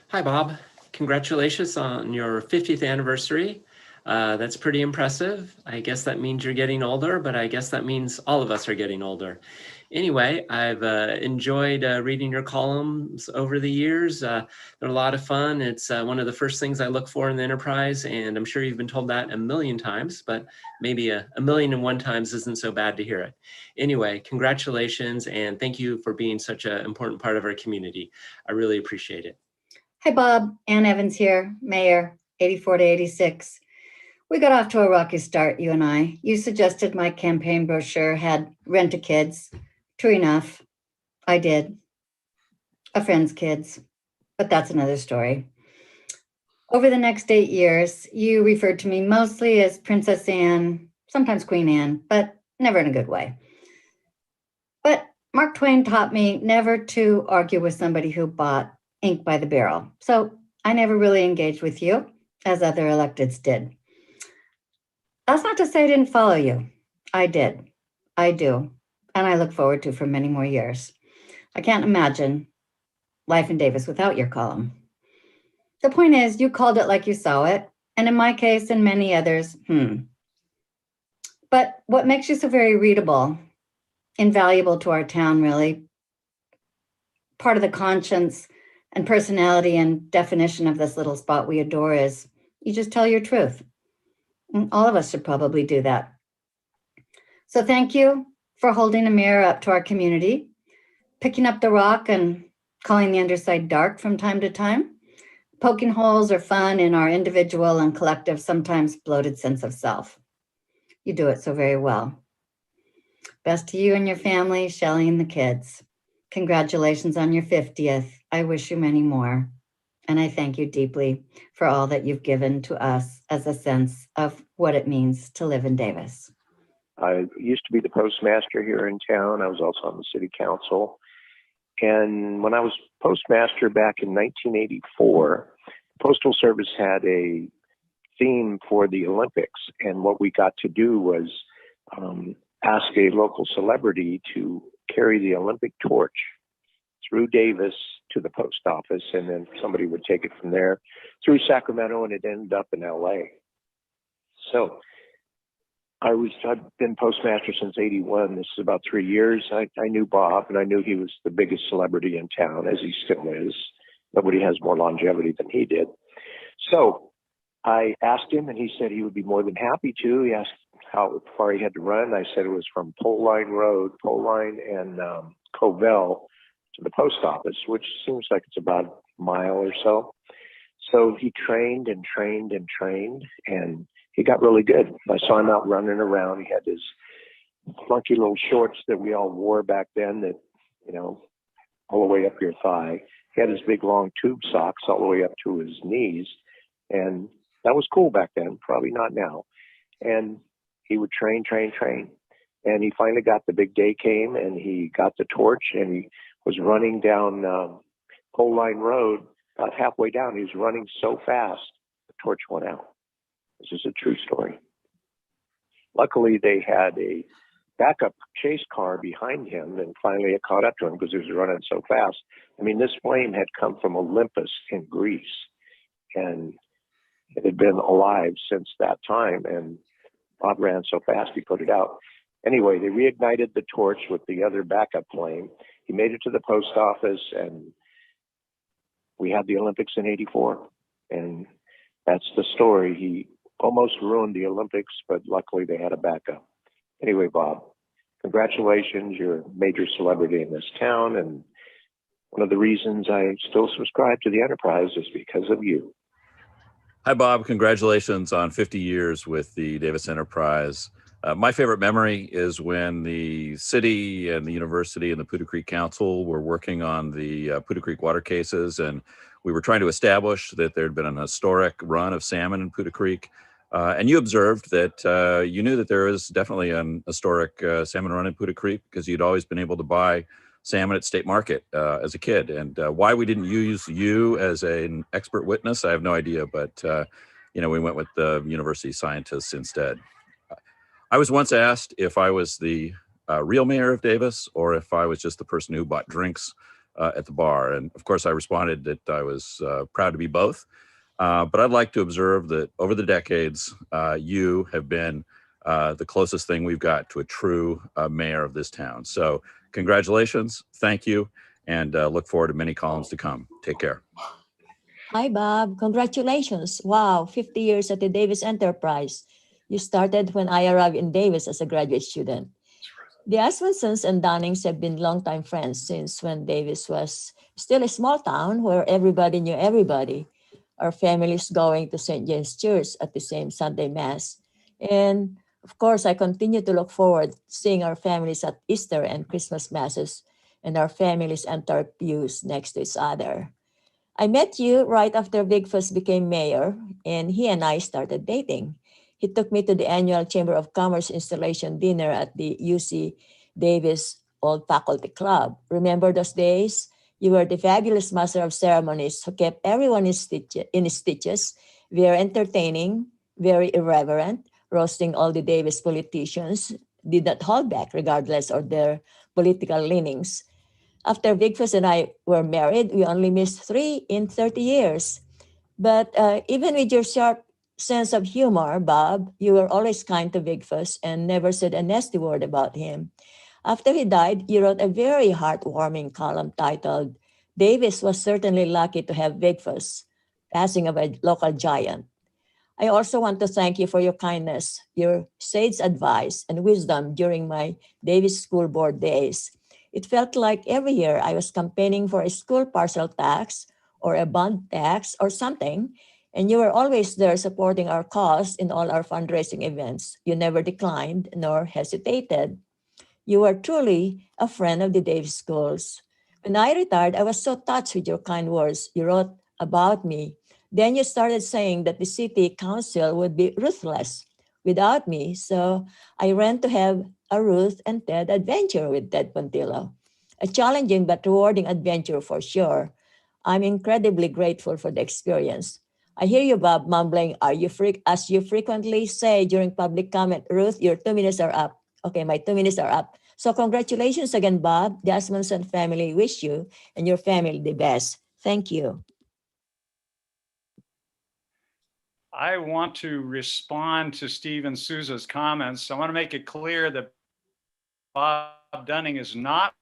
[SPEAKER 7] Hi, Bob. Congratulations on your 50th anniversary. That's pretty impressive. I guess that means you're getting older, but I guess that means all of us are getting older. Anyway, I've enjoyed reading your columns over the years. They're a lot of fun. It's one of the first things I look for in the Enterprise, and I'm sure you've been told that a million times, but maybe a million and one times isn't so bad to hear it. Anyway, congratulations, and thank you for being such an important part of our community. I really appreciate it.
[SPEAKER 8] Hi, Bob. Ann Evans here, Mayor, 84 to 86. We got off to a rocky start, you and I. You suggested my campaign brochure had Rent-A-Kids. True enough, I did. A friend's kids, but that's another story. Over the next 8 years, you referred to me mostly as Princess Anne, sometimes Queen Anne, but never in a good way. But Mark Twain taught me never to argue with somebody who bought ink by the barrel. So I never really engaged with you, as other electeds did. That's not to say I didn't follow you. I did. I do. And I look forward to for many more years. I can't imagine life in Davis without your column. The point is, you called it like you saw it. And in my case and many others, But what makes you so very readable, invaluable to our town, really, part of the conscience and personality and definition of this little spot we adore is you just tell your truth. All of us should probably do that. So thank you for holding a mirror up to our community, picking up the rock and calling the underside dark from time to time. Poking holes are fun in our individual and collective, sometimes bloated sense of self. You do it so very well. Best to you and your family, Shelley and the kids. Congratulations on your 50th. I wish you many more. And I thank you deeply for all that you've given to us as a sense of what it means to live in Davis.
[SPEAKER 14] I used to be the postmaster here in town. I was also on the city council. And when I was postmaster back in 1984, Postal Service had a theme for the Olympics. And what we got to do was ask a local celebrity to carry the Olympic torch through Davis to the post office, and then somebody would take it from there through Sacramento, and it ended up in LA. So I've been postmaster since '81. This is about 3 years. I knew Bob, and I knew he was the biggest celebrity in town, as he still is. Nobody has more longevity than he did. So I asked him, and he said he would be more than happy to. He asked how far he had to run. I said it was from Pole Line and Covell to the post office, which seems like it's about a mile or so. So he trained and trained and trained, and he got really good. I saw him out running around. He had his funky little shorts that we all wore back then that, you know, all the way up your thigh. He had his big long tube socks all the way up to his knees. And that was cool back then, probably not now. And he would train. And he finally got, the big day came, and he got the torch, and he was running down Pole Line Road. About halfway down, he was running so fast, the torch went out. This is a true story. Luckily, they had a backup chase car behind him, and finally it caught up to him because he was running so fast. I mean, this flame had come from Olympus in Greece, and it had been alive since that time, and Bob ran so fast he put it out. Anyway, they reignited the torch with the other backup flame. He made it to the post office, and we had the Olympics in '84, and that's the story. He almost ruined the Olympics, but luckily they had a backup. Anyway, Bob, congratulations. You're a major celebrity in this town. And one of the reasons I still subscribe to the Enterprise is because of you.
[SPEAKER 15] Hi, Bob. Congratulations on 50 years with the Davis Enterprise. My favorite memory is when the city and the university and the Poudre Creek Council were working on the Poudre Creek water cases, and we were trying to establish that there had been an historic run of salmon in Poudre Creek. And you observed that you knew that there was definitely an historic salmon run in Poudre Creek because you'd always been able to buy salmon at State Market as a kid. And why we didn't use you as an expert witness, I have no idea, but we went with the university scientists instead. I was once asked if I was the real mayor of Davis or if I was just the person who bought drinks at the bar. And of course I responded that I was proud to be both. But I'd like to observe that over the decades, you have been the closest thing we've got to a true mayor of this town. So congratulations, thank you, and look forward to many columns to come. Take care.
[SPEAKER 16] Hi, Bob. Congratulations. Wow, 50 years at the Davis Enterprise. You started when I arrived in Davis as a graduate student. The Asmunsons and Dunnings have been longtime friends since when Davis was still a small town where everybody knew everybody. Our families going to St. James Church at the same Sunday Mass. And of course, I continue to look forward to seeing our families at Easter and Christmas Masses and our families enter pews next to each other. I met you right after Big Fuss became mayor, and he and I started dating. He took me to the annual Chamber of Commerce installation dinner at the UC Davis Old Faculty Club. Remember those days? You were the fabulous master of ceremonies who kept everyone in his stitches, very entertaining, very irreverent, roasting all the Davis politicians, did not hold back regardless of their political leanings. After Big Fuss and I were married, we only missed 3 in 30 years. But even with your sharp sense of humor, Bob, you were always kind to Big Fuss and never said a nasty word about him. After he died, you wrote a very heartwarming column titled, "Davis was certainly lucky to have Big Fuss, passing of a local giant." I also want to thank you for your kindness, your sage advice and wisdom during my Davis School Board days. It felt like every year I was campaigning for a school parcel tax or a bond tax or something, and you were always there supporting our cause in all our fundraising events. You never declined nor hesitated. You were truly a friend of the Davis schools. When I retired, I was so touched with your kind words you wrote about me. Then you started saying that the city council would be ruthless without me, so I ran to have a Ruth and Ted adventure with Ted Pontillo. A challenging but rewarding adventure for sure. I'm incredibly grateful for the experience. I hear you, Bob, mumbling, as you frequently say during public comment, "Ruth, your 2 minutes are up." Okay, my 2 minutes are up. So congratulations again, Bob. The Asmunson family wish you and your family the best. Thank you.
[SPEAKER 3] I want to respond to Steve and Souza's comments. I want to make it clear that Bob Dunning is not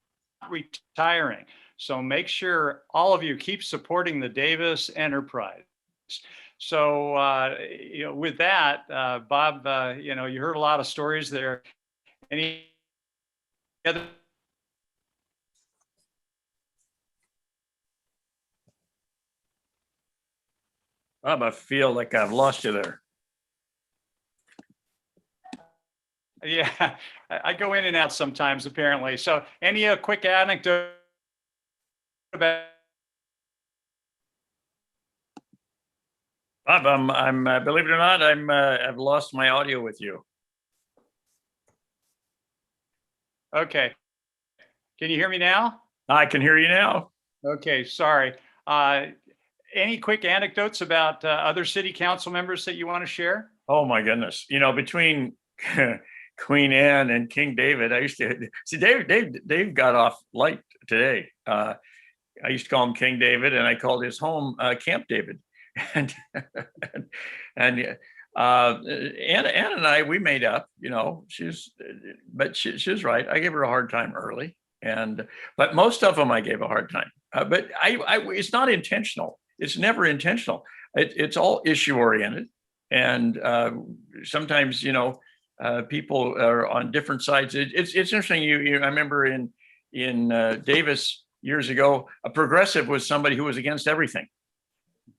[SPEAKER 3] retiring. So make sure all of you keep supporting the Davis Enterprise. So with that, Bob, you heard a lot of stories there. Any other?
[SPEAKER 5] Bob, I feel like I've lost you there.
[SPEAKER 3] Yeah, I go in and out sometimes, apparently. So any quick anecdote about?
[SPEAKER 5] Bob, I'm believe it or not, I've lost my audio with you.
[SPEAKER 3] Okay. Can you hear me now?
[SPEAKER 5] I can hear you now.
[SPEAKER 3] Okay, sorry. Any quick anecdotes about other city council members that you want to share?
[SPEAKER 5] Oh my goodness. Between Queen Anne and King David, I used to see Dave got off light today. I used to call him King David, and I called his home Camp David. And Anne and I, we made up. She was right. I gave her a hard time early, but most of them I gave a hard time. But it's not intentional. It's never intentional. It's all issue oriented. And sometimes, people are on different sides. It's interesting. I remember in Davis years ago, a progressive was somebody who was against everything,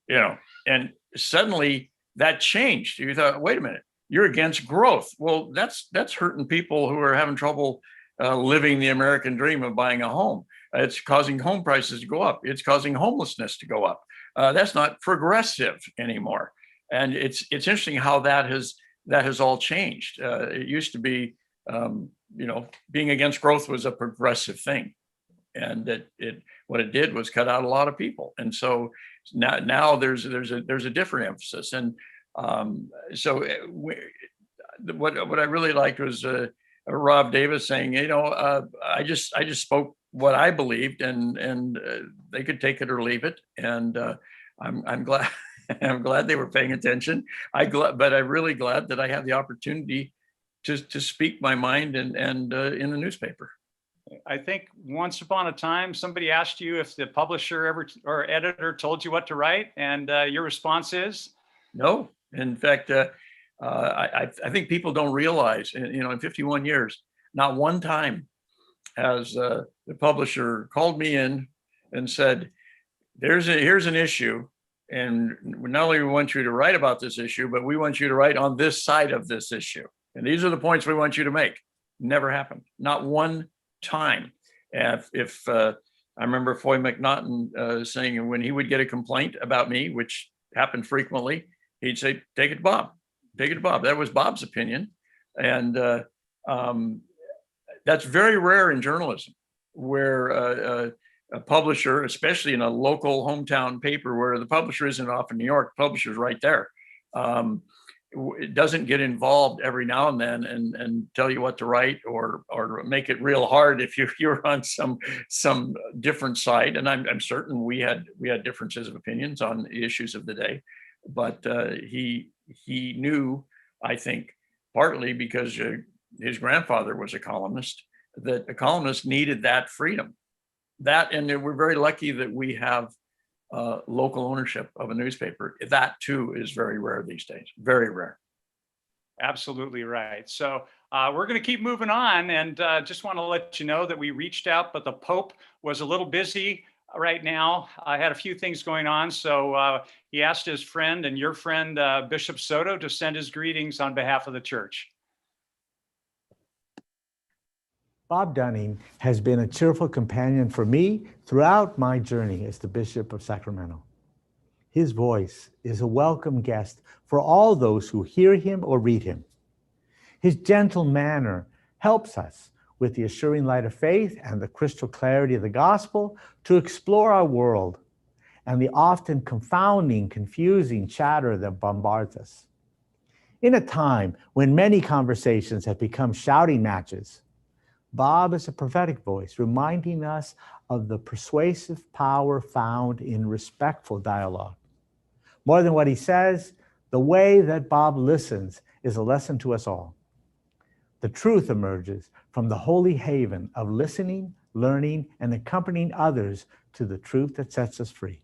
[SPEAKER 5] and suddenly that changed. You thought, wait a minute, you're against growth. Well, that's hurting people who are having trouble living the American dream of buying a home. It's causing home prices to go up. It's causing homelessness to go up. That's not progressive anymore. And it's interesting how that has all changed. It used to be, being against growth was a progressive thing, and that what it did was cut out a lot of people. And so now there's a different emphasis. And what I really liked was Rob Davis saying, I just spoke what I believed, and they could take it or leave it. And I'm glad. I'm glad they were paying attention. But I'm really glad that I had the opportunity to speak my mind and in the newspaper.
[SPEAKER 3] I think once upon a time, somebody asked you if the publisher or editor told you what to write, and your response is?
[SPEAKER 5] No. In fact, I think people don't realize, in 51 years, not one time has the publisher called me in and said, here's an issue. And not only we want you to write about this issue, but we want you to write on this side of this issue. And these are the points we want you to make. Never happened. Not one time. If I remember Foy McNaughton saying when he would get a complaint about me, which happened frequently, he'd say, take it to Bob. Take it to Bob. That was Bob's opinion. And that's very rare in journalism, where a publisher, especially in a local hometown paper where the publisher isn't off in New York, the publisher's right there. It doesn't get involved every now and then and tell you what to write or make it real hard if you're on some different side. And I'm certain we had differences of opinions on the issues of the day, but he knew, I think, partly because his grandfather was a columnist, that a columnist needed that freedom. And we're very lucky that we have local ownership of a newspaper. That too is very rare these days, very rare.
[SPEAKER 3] Absolutely right. So we're going to keep moving on, and just want to let you know that we reached out, but the Pope was a little busy right now. I had a few things going on, so he asked his friend and your friend, Bishop Soto, to send his greetings on behalf of the church.
[SPEAKER 17] Bob Dunning has been a cheerful companion for me throughout my journey as the Bishop of Sacramento. His voice is a welcome guest for all those who hear him or read him. His gentle manner helps us with the assuring light of faith and the crystal clarity of the gospel to explore our world and the often confounding, confusing chatter that bombards us. In a time when many conversations have become shouting matches, Bob is a prophetic voice reminding us of the persuasive power found in respectful dialogue. More than what he says, the way that Bob listens is a lesson to us all. The truth emerges from the holy haven of listening, learning, and accompanying others to the truth that sets us free.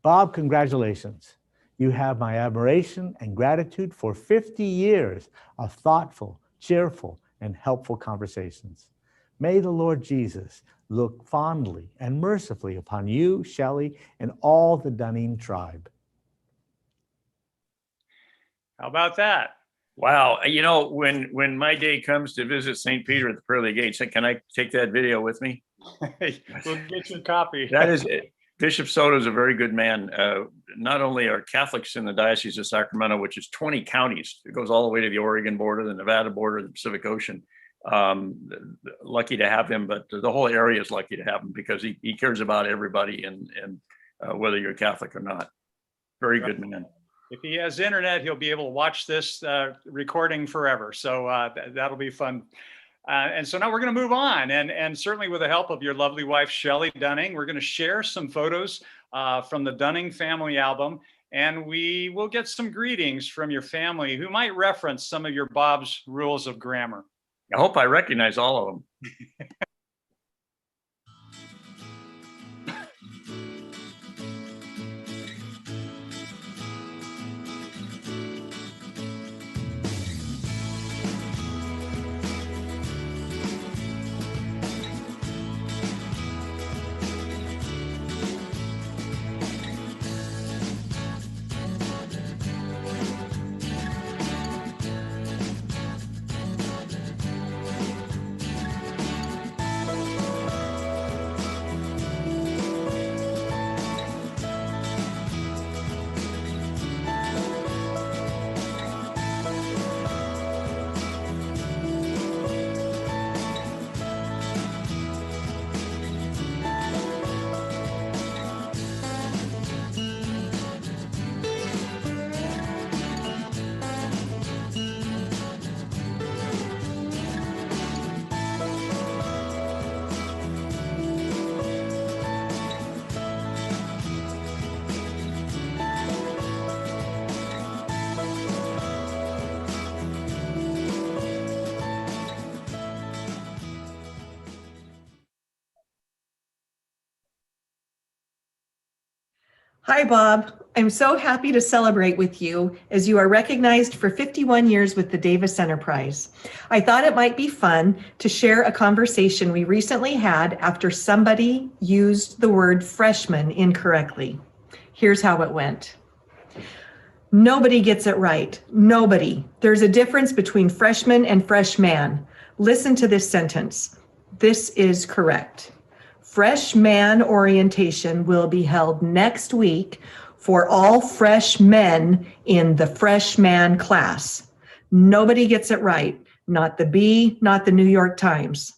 [SPEAKER 17] Bob, congratulations. You have my admiration and gratitude for 50 years of thoughtful, cheerful, and helpful conversations. May the Lord Jesus look fondly and mercifully upon you, Shelley, and all the Dunning tribe.
[SPEAKER 3] How about that?
[SPEAKER 5] Wow. When my day comes to visit St. Peter at the pearly gates, can I take that video with me?
[SPEAKER 3] We'll get you a copy.
[SPEAKER 5] That is it. Bishop Soto is a very good man. Not only are Catholics in the Diocese of Sacramento, which is 20 counties, it goes all the way to the Oregon border, the Nevada border, the Pacific Ocean. Lucky to have him, but the whole area is lucky to have him because he cares about everybody and whether you're Catholic or not. Very good man.
[SPEAKER 3] If he has internet, he'll be able to watch this recording forever. So that'll be fun. And so now we're going to move on. And certainly with the help of your lovely wife, Shelley Dunning, we're going to share some photos from the Dunning family album. And we will get some greetings from your family who might reference some of your Bob's rules of grammar.
[SPEAKER 5] I hope I recognize all of them.
[SPEAKER 18] Hi, Bob. I'm so happy to celebrate with you as you are recognized for 51 years with the Davis Enterprise. I thought it might be fun to share a conversation we recently had after somebody used the word freshman incorrectly. Here's how it went. Nobody gets it right. Nobody. There's a difference between freshman and freshman. Listen to this sentence. This is correct. Freshman orientation will be held next week for all freshmen in the freshman class. Nobody gets it right. Not the Bee, not the New York Times.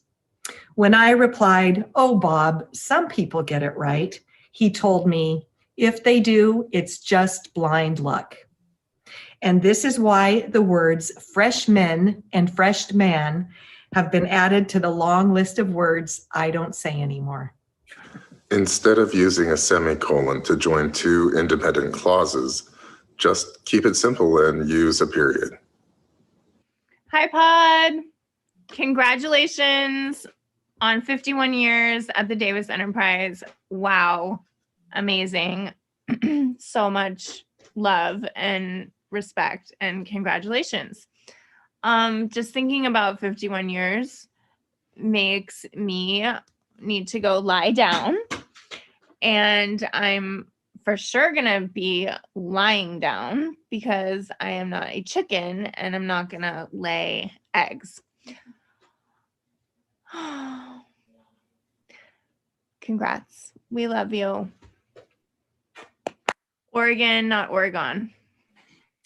[SPEAKER 18] When I replied, "Oh, Bob, some people get it right," he told me, "If they do, it's just blind luck." And this is why the words freshmen and freshman have been added to the long list of words I don't say anymore.
[SPEAKER 19] Instead of using a semicolon to join two independent clauses, just keep it simple and use a period.
[SPEAKER 20] Hi, Pod. Congratulations on 51 years at the Davis Enterprise. Wow. Amazing. So much love and respect and congratulations. Just thinking about 51 years makes me need to go lie down, and I'm for sure gonna be lying down because I am not a chicken and I'm not gonna lay eggs. Congrats. We love you. Oregon, not Oregon.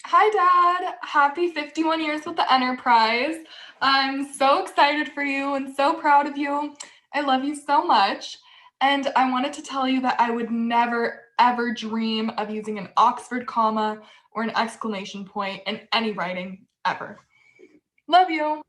[SPEAKER 21] Hi, Dad. Happy 51 years with the Enterprise. I'm so excited for you and so proud of you. I love you so much. And I wanted to tell you that I would never, ever dream of using an Oxford comma or an exclamation point in any writing, ever. Love you.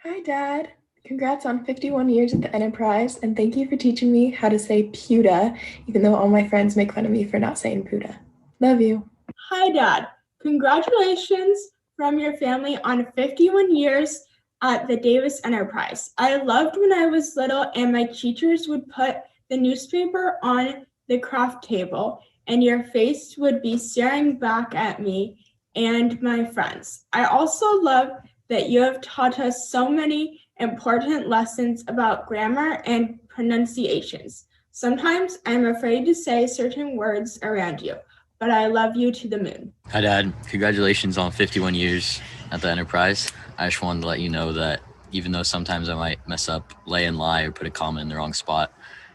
[SPEAKER 25] Hi, Dad. Congrats on 51 years at the Enterprise, and thank you for teaching me how to say PUTA, even though all my friends make fun of me for not saying PUTA. Love you.
[SPEAKER 26] Hi, Dad. Congratulations from your family on 51 years at the Davis Enterprise. I loved when I was little and my teachers would put the newspaper on the craft table and your face would be staring back at me and my friends. I also love that you have taught us so many important lessons about grammar and pronunciations. Sometimes I'm afraid to say certain words around you, but I love you to the moon.
[SPEAKER 27] Hi, Dad. Congratulations on 51 years at the Enterprise. I just wanted to let you know that even though sometimes I might mess up, lay and lie, or put a comma in the wrong spot,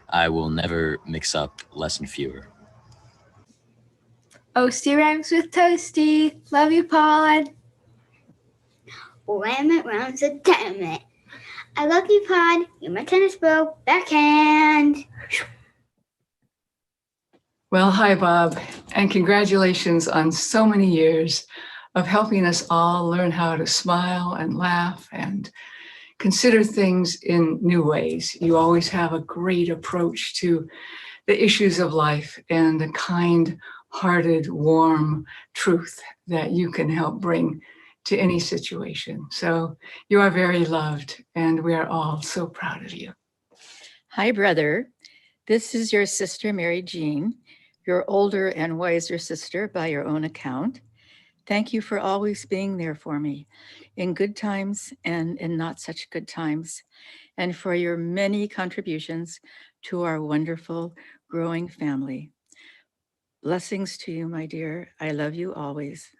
[SPEAKER 27] I will never mix up less and fewer.
[SPEAKER 28] Oasty rhymes with toasty. Love you, Pod.
[SPEAKER 29] Limit rhymes with damn it. I love you, Pod. You're my tennis bro. Backhand.
[SPEAKER 30] Well, hi, Bob, and congratulations on so many years of helping us all learn how to smile and laugh and consider things in new ways. You always have a great approach to the issues of life and a kind-hearted, warm truth that you can help bring to any situation. So you are very loved, and we are all so proud of you.
[SPEAKER 31] Hi, brother. This is your sister, Mary Jean, your older and wiser sister by your own account. Thank you for always being there for me in good times and in not such good times, and for your many contributions to our wonderful growing family. Blessings to you, my dear. I love you always.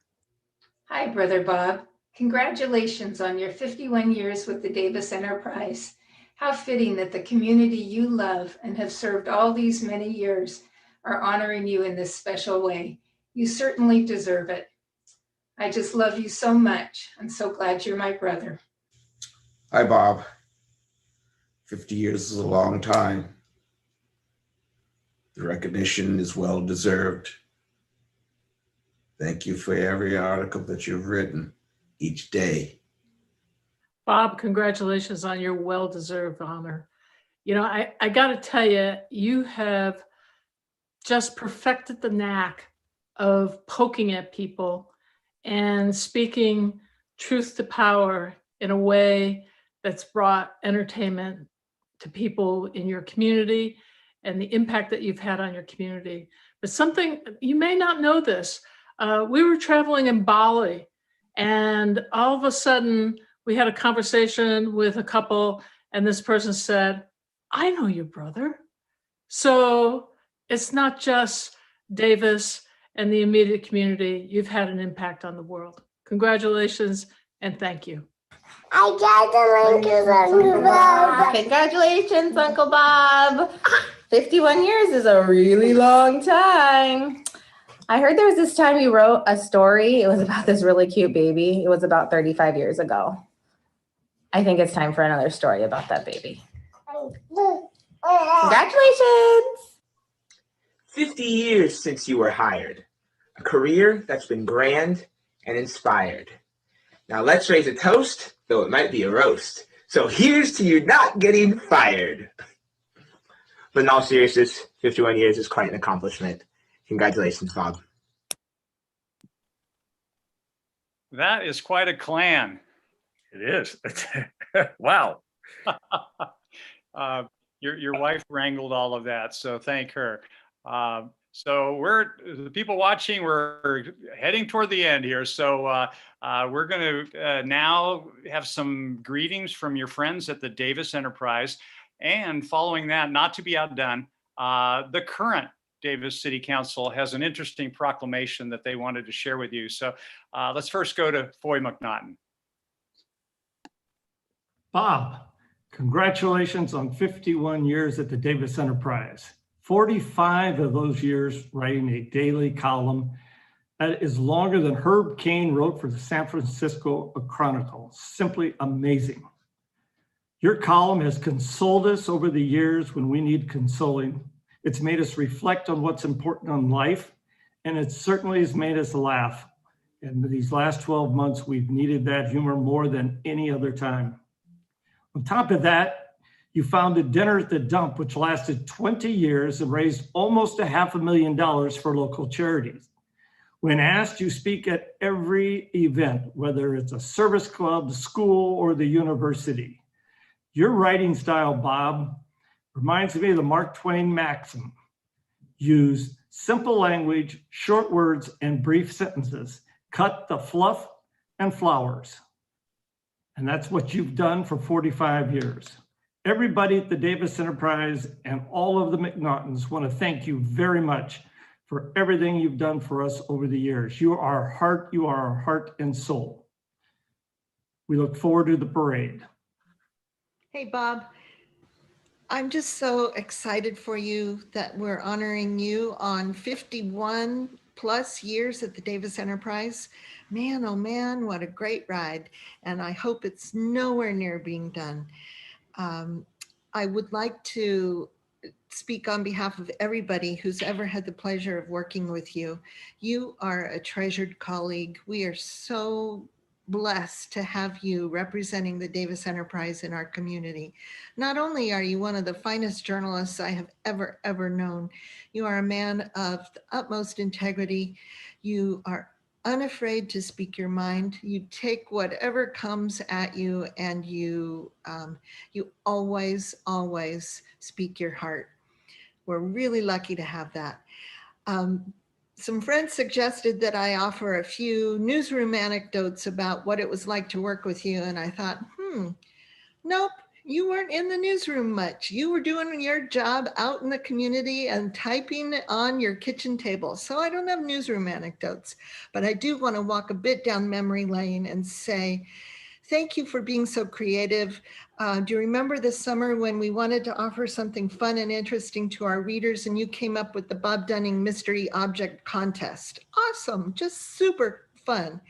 [SPEAKER 32] Hi, Brother Bob. Congratulations on your 51 years with the Davis Enterprise. How fitting that the community you love and have served all these many years are honoring you in this special way. You certainly deserve it. I just love you so much. I'm so glad you're my brother.
[SPEAKER 33] Hi, Bob. 50 years is a long time. The recognition is well deserved. Thank you for every article that you've written each day.
[SPEAKER 34] Bob, congratulations on your well-deserved honor. You know, I got to tell you, you have just perfected the knack of poking at people and speaking truth to power in a way that's brought entertainment to people in your community and the impact that you've had on your community. But something, you may not know this, we were traveling in Bali, and all of a sudden we had a conversation with a couple, and this person said, I know your brother. So it's not just Davis and the immediate community. You've had an impact on the world. Congratulations and thank you.
[SPEAKER 29] I got the link to Uncle Bob.
[SPEAKER 20] Congratulations, Uncle Bob. 51 years is a really long time. I heard there was this time you wrote a story. It was about this really cute baby. It was about 35 years ago. I think it's time for another story about that baby. Congratulations.
[SPEAKER 1] 50 years since you were hired. A career that's been grand and inspired. Now let's raise a toast, though it might be a roast. So here's to you not getting fired. But in all seriousness, 51 years is quite an accomplishment. Congratulations, Bob.
[SPEAKER 3] That is quite a clan.
[SPEAKER 5] It is. Wow.
[SPEAKER 3] Your wife wrangled all of that, so thank her. So the people watching, we're heading toward the end here. So we're going to now have some greetings from your friends at the Davis Enterprise. And following that, not to be outdone, the current Davis City Council has an interesting proclamation that they wanted to share with you. So let's first go to Foy McNaughton.
[SPEAKER 2] Bob, congratulations on 51 years at the Davis Enterprise. 45 of those years writing a daily column that is longer than Herb Caen wrote for the San Francisco Chronicle. Simply amazing. Your column has consoled us over the years when we need consoling. It's made us reflect on what's important in life, and it certainly has made us laugh. In these last 12 months, we've needed that humor more than any other time. On top of that, you founded Dinner at the Dump, which lasted 20 years and raised almost $500,000 for local charities. When asked, you speak at every event, whether it's a service club, school, or the university. Your writing style, Bob, reminds me of the Mark Twain maxim. Use simple language, short words, and brief sentences. Cut the fluff and flowers. And that's what you've done for 45 years. Everybody at the Davis Enterprise and all of the McNaughtons want to thank you very much for everything you've done for us over the years. You are our heart and soul. We look forward to the parade.
[SPEAKER 4] Hey, Bob. I'm just so excited for you that we're honoring you on 51 plus years at the Davis Enterprise. Man, oh man, what a great ride. And I hope it's nowhere near being done. I would like to speak on behalf of everybody who's ever had the pleasure of working with you. You are a treasured colleague. We are so blessed to have you representing the Davis Enterprise in our community. Not only are you one of the finest journalists I have ever known, you are a man of the utmost integrity. You are unafraid to speak your mind. You take whatever comes at you, and you always speak your heart. We're really lucky to have that. Some friends suggested that I offer a few newsroom anecdotes about what it was like to work with you, and I thought, nope, you weren't in the newsroom much. You were doing your job out in the community and typing on your kitchen table. So I don't have newsroom anecdotes, but I do want to walk a bit down memory lane and say, thank you for being so creative. Do you remember this summer when we wanted to offer something fun and interesting to our readers, and you came up with the Bob Dunning Mystery Object Contest? Awesome, just super fun.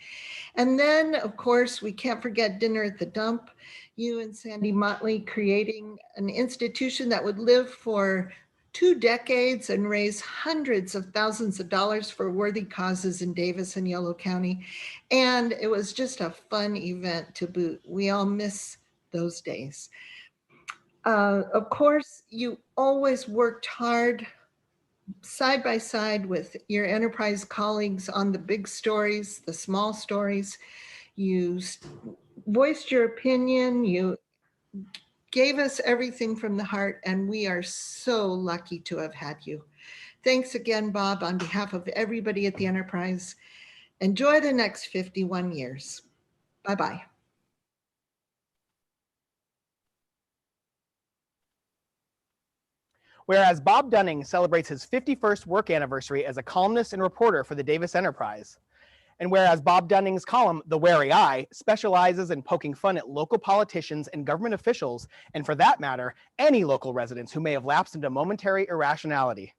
[SPEAKER 4] And then, of course, we can't forget Dinner at the Dump. You and Sandy Motley creating an institution that would live for 2 decades and raise hundreds of thousands of dollars for worthy causes in Davis and Yolo County. And it was just a fun event to boot. We all miss those days. Of course, you always worked hard side by side with your enterprise colleagues on the big stories, the small stories. You voiced your opinion, you gave us everything from the heart, and we are so lucky to have had you. Thanks again, Bob, on behalf of everybody at the Enterprise. Enjoy the next 51 years. Bye-bye.
[SPEAKER 6] Whereas Bob Dunning celebrates his 51st work anniversary as a columnist and reporter for the Davis Enterprise. And whereas Bob Dunning's column, The Wary Eye, specializes in poking fun at local politicians and government officials, and for that matter, any local residents who may have lapsed into momentary irrationality.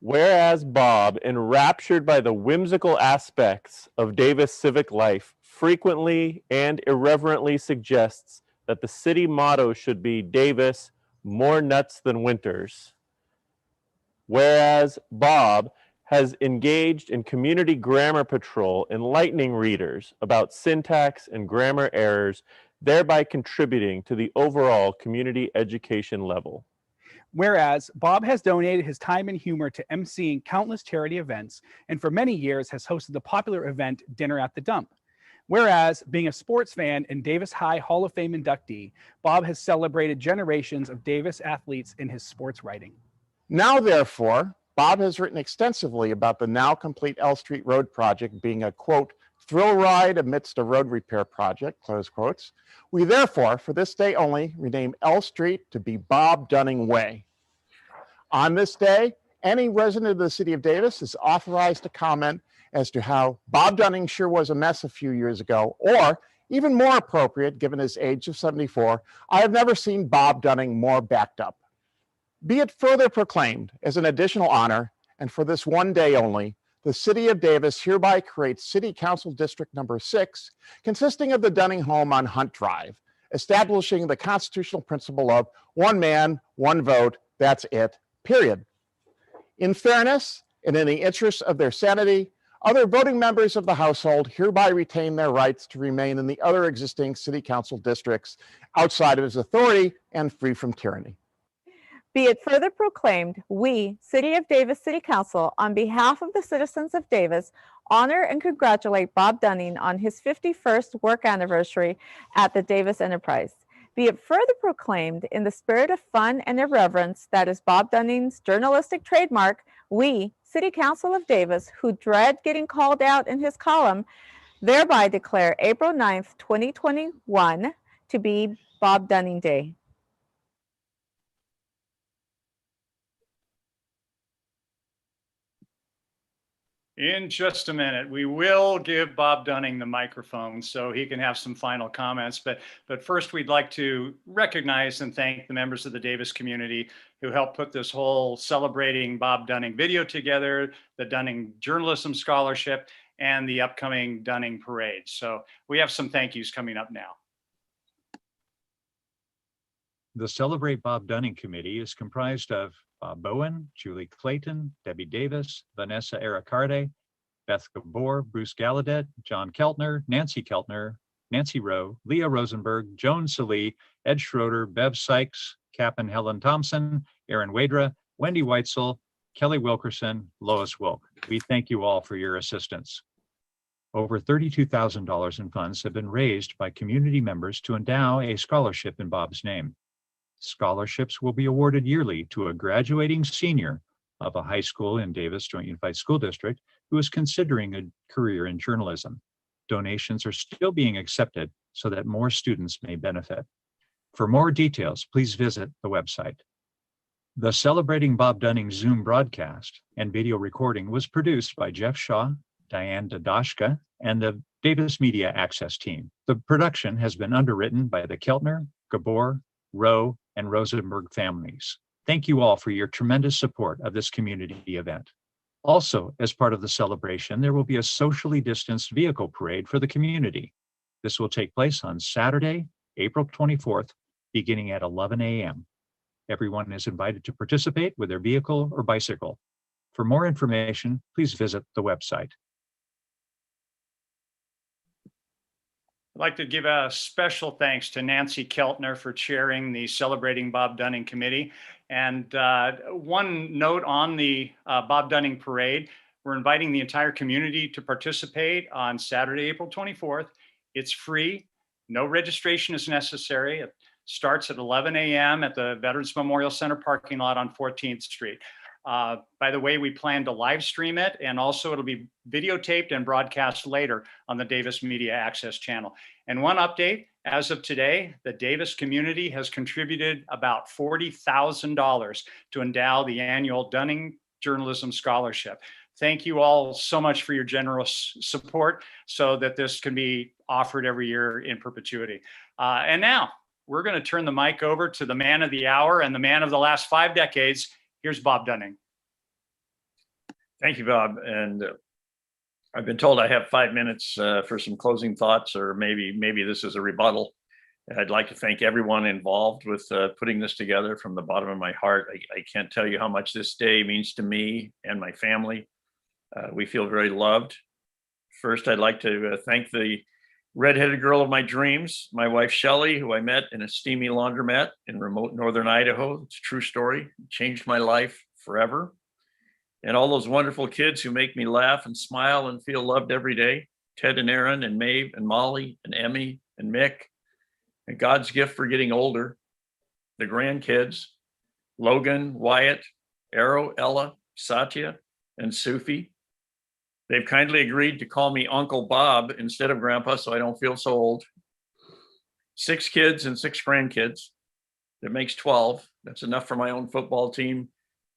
[SPEAKER 7] Whereas Bob, enraptured by the whimsical aspects of Davis civic life, frequently and irreverently suggests that the city motto should be Davis, more nuts than Winters. Whereas Bob has engaged in community grammar patrol, enlightening readers about syntax and grammar errors, thereby contributing to the overall community education level.
[SPEAKER 8] Whereas Bob has donated his time and humor to emceeing countless charity events, and for many years has hosted the popular event Dinner at the Dump. Whereas, being a sports fan and Davis High Hall of Fame inductee, Bob has celebrated generations of Davis athletes in his sports writing.
[SPEAKER 9] Now, therefore, Bob has written extensively about the now complete L Street Road project being a, quote, thrill ride amidst a road repair project, close quotes. We therefore, for this day only, rename L Street to be Bob Dunning Way. On this day, any resident of the city of Davis is authorized to comment as to how Bob Dunning sure was a mess a few years ago, or even more appropriate, given his age of 74, I have never seen Bob Dunning more backed up. Be it further proclaimed as an additional honor, and for this one day only, the City of Davis hereby creates City Council District Number 6, consisting of the Dunning home on Hunt Drive, establishing the constitutional principle of one man, one vote, that's it, period. In fairness, and in the interest of their sanity, other voting members of the household hereby retain their rights to remain in the other existing City Council districts outside of his authority and free from tyranny.
[SPEAKER 10] Be it further proclaimed, we, City of Davis City Council, on behalf of the citizens of Davis, honor and congratulate Bob Dunning on his 51st work anniversary at the Davis Enterprise. Be it further proclaimed, in the spirit of fun and irreverence that is Bob Dunning's journalistic trademark, we, City Council of Davis, who dread getting called out in his column, thereby declare April 9th, 2021 to be Bob Dunning Day.
[SPEAKER 3] In just a minute, we will give Bob Dunning the microphone so he can have some final comments. But first, we'd like to recognize and thank the members of the Davis community who helped put this whole Celebrating Bob Dunning video together, the Dunning Journalism Scholarship, and the upcoming Dunning Parade. So we have some thank yous coming up now.
[SPEAKER 11] The Celebrate Bob Dunning Committee is comprised of Bob Bowen, Julie Clayton, Debbie Davis, Vanessa Ericarde, Beth Gabor, Bruce Gallaudet, John Keltner, Nancy Rowe, Leah Rosenberg, Joan Salee, Ed Schroeder, Bev Sykes, Cap and Helen Thompson, Aaron Wadra, Wendy Weitzel, Kelly Wilkerson, Lois Wilk. We thank you all for your assistance. Over $32,000 in funds have been raised by community members to endow a scholarship in Bob's name. Scholarships will be awarded yearly to a graduating senior of a high school in Davis Joint Unified School District who is considering a career in journalism. Donations are still being accepted so that more students may benefit. For more details, please visit the website. The Celebrating Bob Dunning Zoom broadcast and video recording was produced by Jeff Shaw, Diane Dadashka, and the Davis Media Access team. The production has been underwritten by the Keltner, Gabor, Rowe, and Rosenberg families. Thank you all for your tremendous support of this community event. Also, as part of the celebration, there will be a socially distanced vehicle parade for the community. This will take place on Saturday, April 24th, beginning at 11 a.m. Everyone is invited to participate with their vehicle or bicycle. For more information, please visit the website.
[SPEAKER 3] I'd like to give a special thanks to Nancy Keltner for chairing the Celebrating Bob Dunning Committee. And one note on the Bob Dunning Parade, we're inviting the entire community to participate on Saturday, April 24th. It's free, no registration is necessary. starts at 11 a.m. at the Veterans Memorial Center parking lot on 14th Street. By the way, we plan to live stream it, and also it'll be videotaped and broadcast later on the Davis Media Access channel. And one update, as of today, the Davis community has contributed about $40,000 to endow the annual Dunning Journalism Scholarship. Thank you all so much for your generous support so that this can be offered every year in perpetuity. And now we're going to turn the mic over to the man of the hour and the man of the last 5 decades. Here's Bob Dunning.
[SPEAKER 5] Thank you, Bob. And I've been told I have 5 minutes for some closing thoughts, or maybe this is a rebuttal. I'd like to thank everyone involved with putting this together from the bottom of my heart. I can't tell you how much this day means to me and my family. We feel very loved. First, I'd like to thank the redheaded girl of my dreams, my wife, Shelley, who I met in a steamy laundromat in remote northern Idaho. It's a true story. It changed my life forever. And all those wonderful kids who make me laugh and smile and feel loved every day. Ted and Aaron and Maeve and Molly and Emmy and Mick. And God's gift for getting older. The grandkids, Logan, Wyatt, Arrow, Ella, Satya, and Sufi. They've kindly agreed to call me Uncle Bob instead of Grandpa, so I don't feel so old. 6 kids and 6 grandkids. That makes 12. That's enough for my own football team,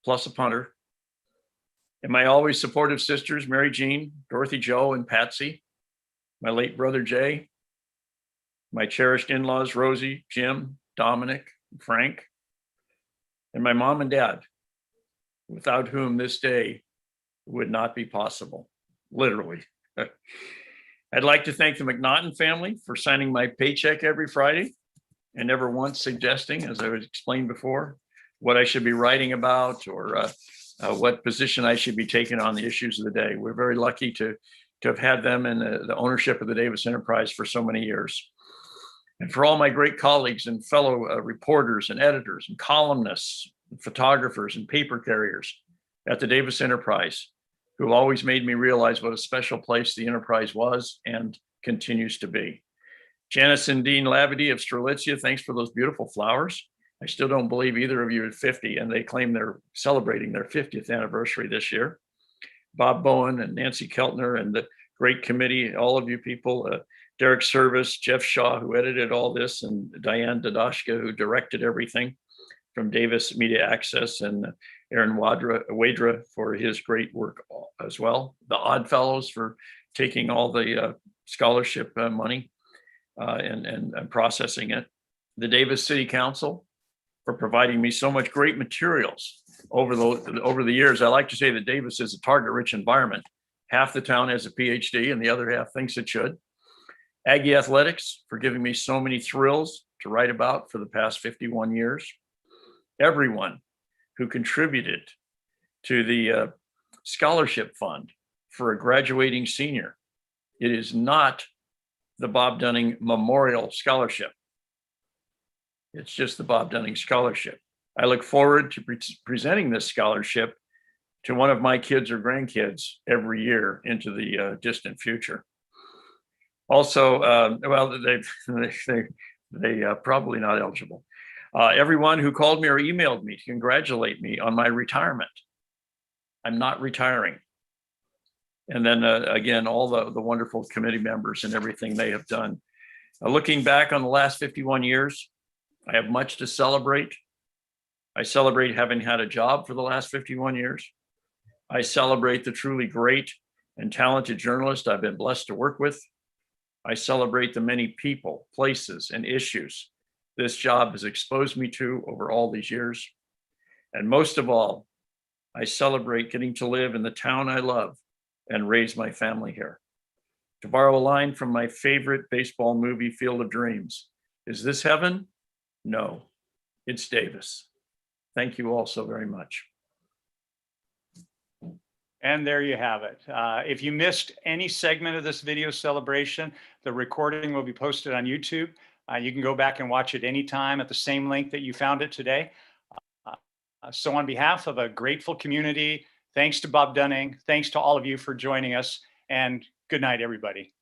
[SPEAKER 5] plus a punter. And my always supportive sisters, Mary Jean, Dorothy Jo, and Patsy. My late brother, Jay. My cherished in-laws, Rosie, Jim, Dominic, and Frank. And my mom and dad, without whom this day would not be possible. Literally. I'd like to thank the McNaughton family for signing my paycheck every Friday and never once suggesting, as I was explained before, what I should be writing about or what position I should be taking on the issues of the day. We're very lucky to have had them in the ownership of the Davis Enterprise for so many years. And for all my great colleagues and fellow reporters and editors and columnists, and photographers and paper carriers at the Davis Enterprise, who always made me realize what a special place the Enterprise was and continues to be. Janice and Dean Lavity of Strelitzia, thanks for those beautiful flowers. I still don't believe either of you is 50, and they claim they're celebrating their 50th anniversary this year. Bob Bowen and Nancy Keltner and the great committee, all of you people, Derek Service, Jeff Shaw, who edited all this, and Diane Dadashka, who directed everything from Davis Media Access, and Aaron Wadra for his great work as well. The Odd Fellows for taking all the scholarship money and processing it. The Davis City Council for providing me so much great materials over the years. I like to say that Davis is a target-rich environment. Half the town has a PhD and the other half thinks it should. Aggie Athletics for giving me so many thrills to write about for the past 51 years. Everyone who contributed to the scholarship fund for a graduating senior. It is not the Bob Dunning Memorial Scholarship. It's just the Bob Dunning Scholarship. I look forward to presenting this scholarship to one of my kids or grandkids every year into the distant future. Also, well, they probably not eligible. Everyone who called me or emailed me to congratulate me on my retirement. I'm not retiring. And then again, all the wonderful committee members and everything they have done. Looking back on the last 51 years, I have much to celebrate. I celebrate having had a job for the last 51 years. I celebrate the truly great and talented journalists I've been blessed to work with. I celebrate the many people, places, and issues this job has exposed me to over all these years. And most of all, I celebrate getting to live in the town I love and raise my family here. To borrow a line from my favorite baseball movie, Field of Dreams, is this heaven? No, it's Davis. Thank you all so very much.
[SPEAKER 3] And there you have it. If you missed any segment of this video celebration, the recording will be posted on YouTube. You can go back and watch it anytime at the same link that you found it today. So on behalf of a grateful community, thanks to Bob Dunning, thanks to all of you for joining us, and good night, everybody.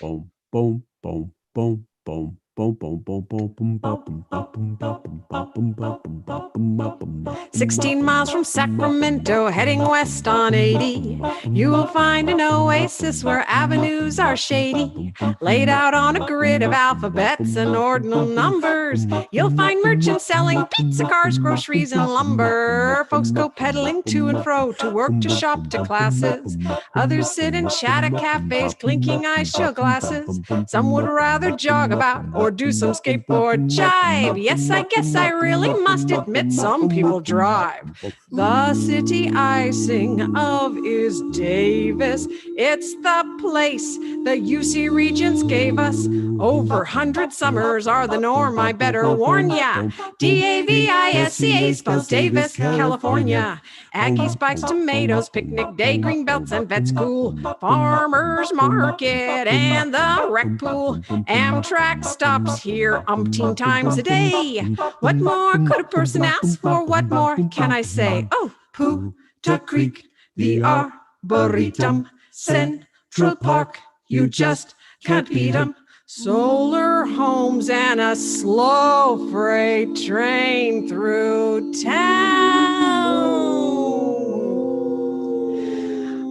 [SPEAKER 12] Boom, boom, boom, boom, boom. Boom, boom, boom, boom, boom, boom, boom, boom, boom, boom, boom, boom.
[SPEAKER 13] 16 miles from Sacramento, heading west on 80. You will find an oasis where avenues are shady. Laid out on a grid of alphabets and ordinal numbers. You'll find merchants selling pizza, cars, groceries, and lumber. Folks go pedaling to and fro, to work, to shop, to classes. Others sit and chat at cafes, clinking ice chill glasses. Some would rather jog about or do some skateboard jive. Yes, I guess I really must admit some people drive. The city I sing of is Davis. It's the place the UC Regents gave us. Over 100 summers are the norm, I better warn ya. DAVISCA spells Davis, California. Aggie spikes tomatoes, picnic day, green belts and vet school, farmers market and the rec pool. Amtrak stops here umpteen times a day. What more could a person ask for? What more can I say? Oh, Poota Creek, the Arboretum, Central Park, you just can't beat 'em. Solar homes and a slow freight train through town.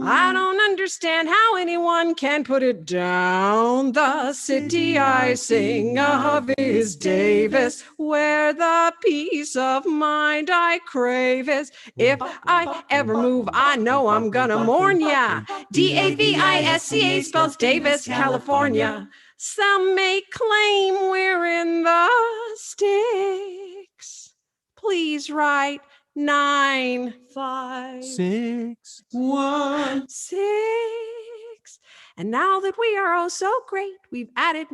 [SPEAKER 13] I don't understand how anyone can put it down. The city I sing of is Davis, where the peace of mind I crave is. If I ever move, I know I'm gonna mourn ya. DAVISCA spells Davis, California. Some may claim we're in the sticks. Please write 95616. And now that we are oh so great, we've added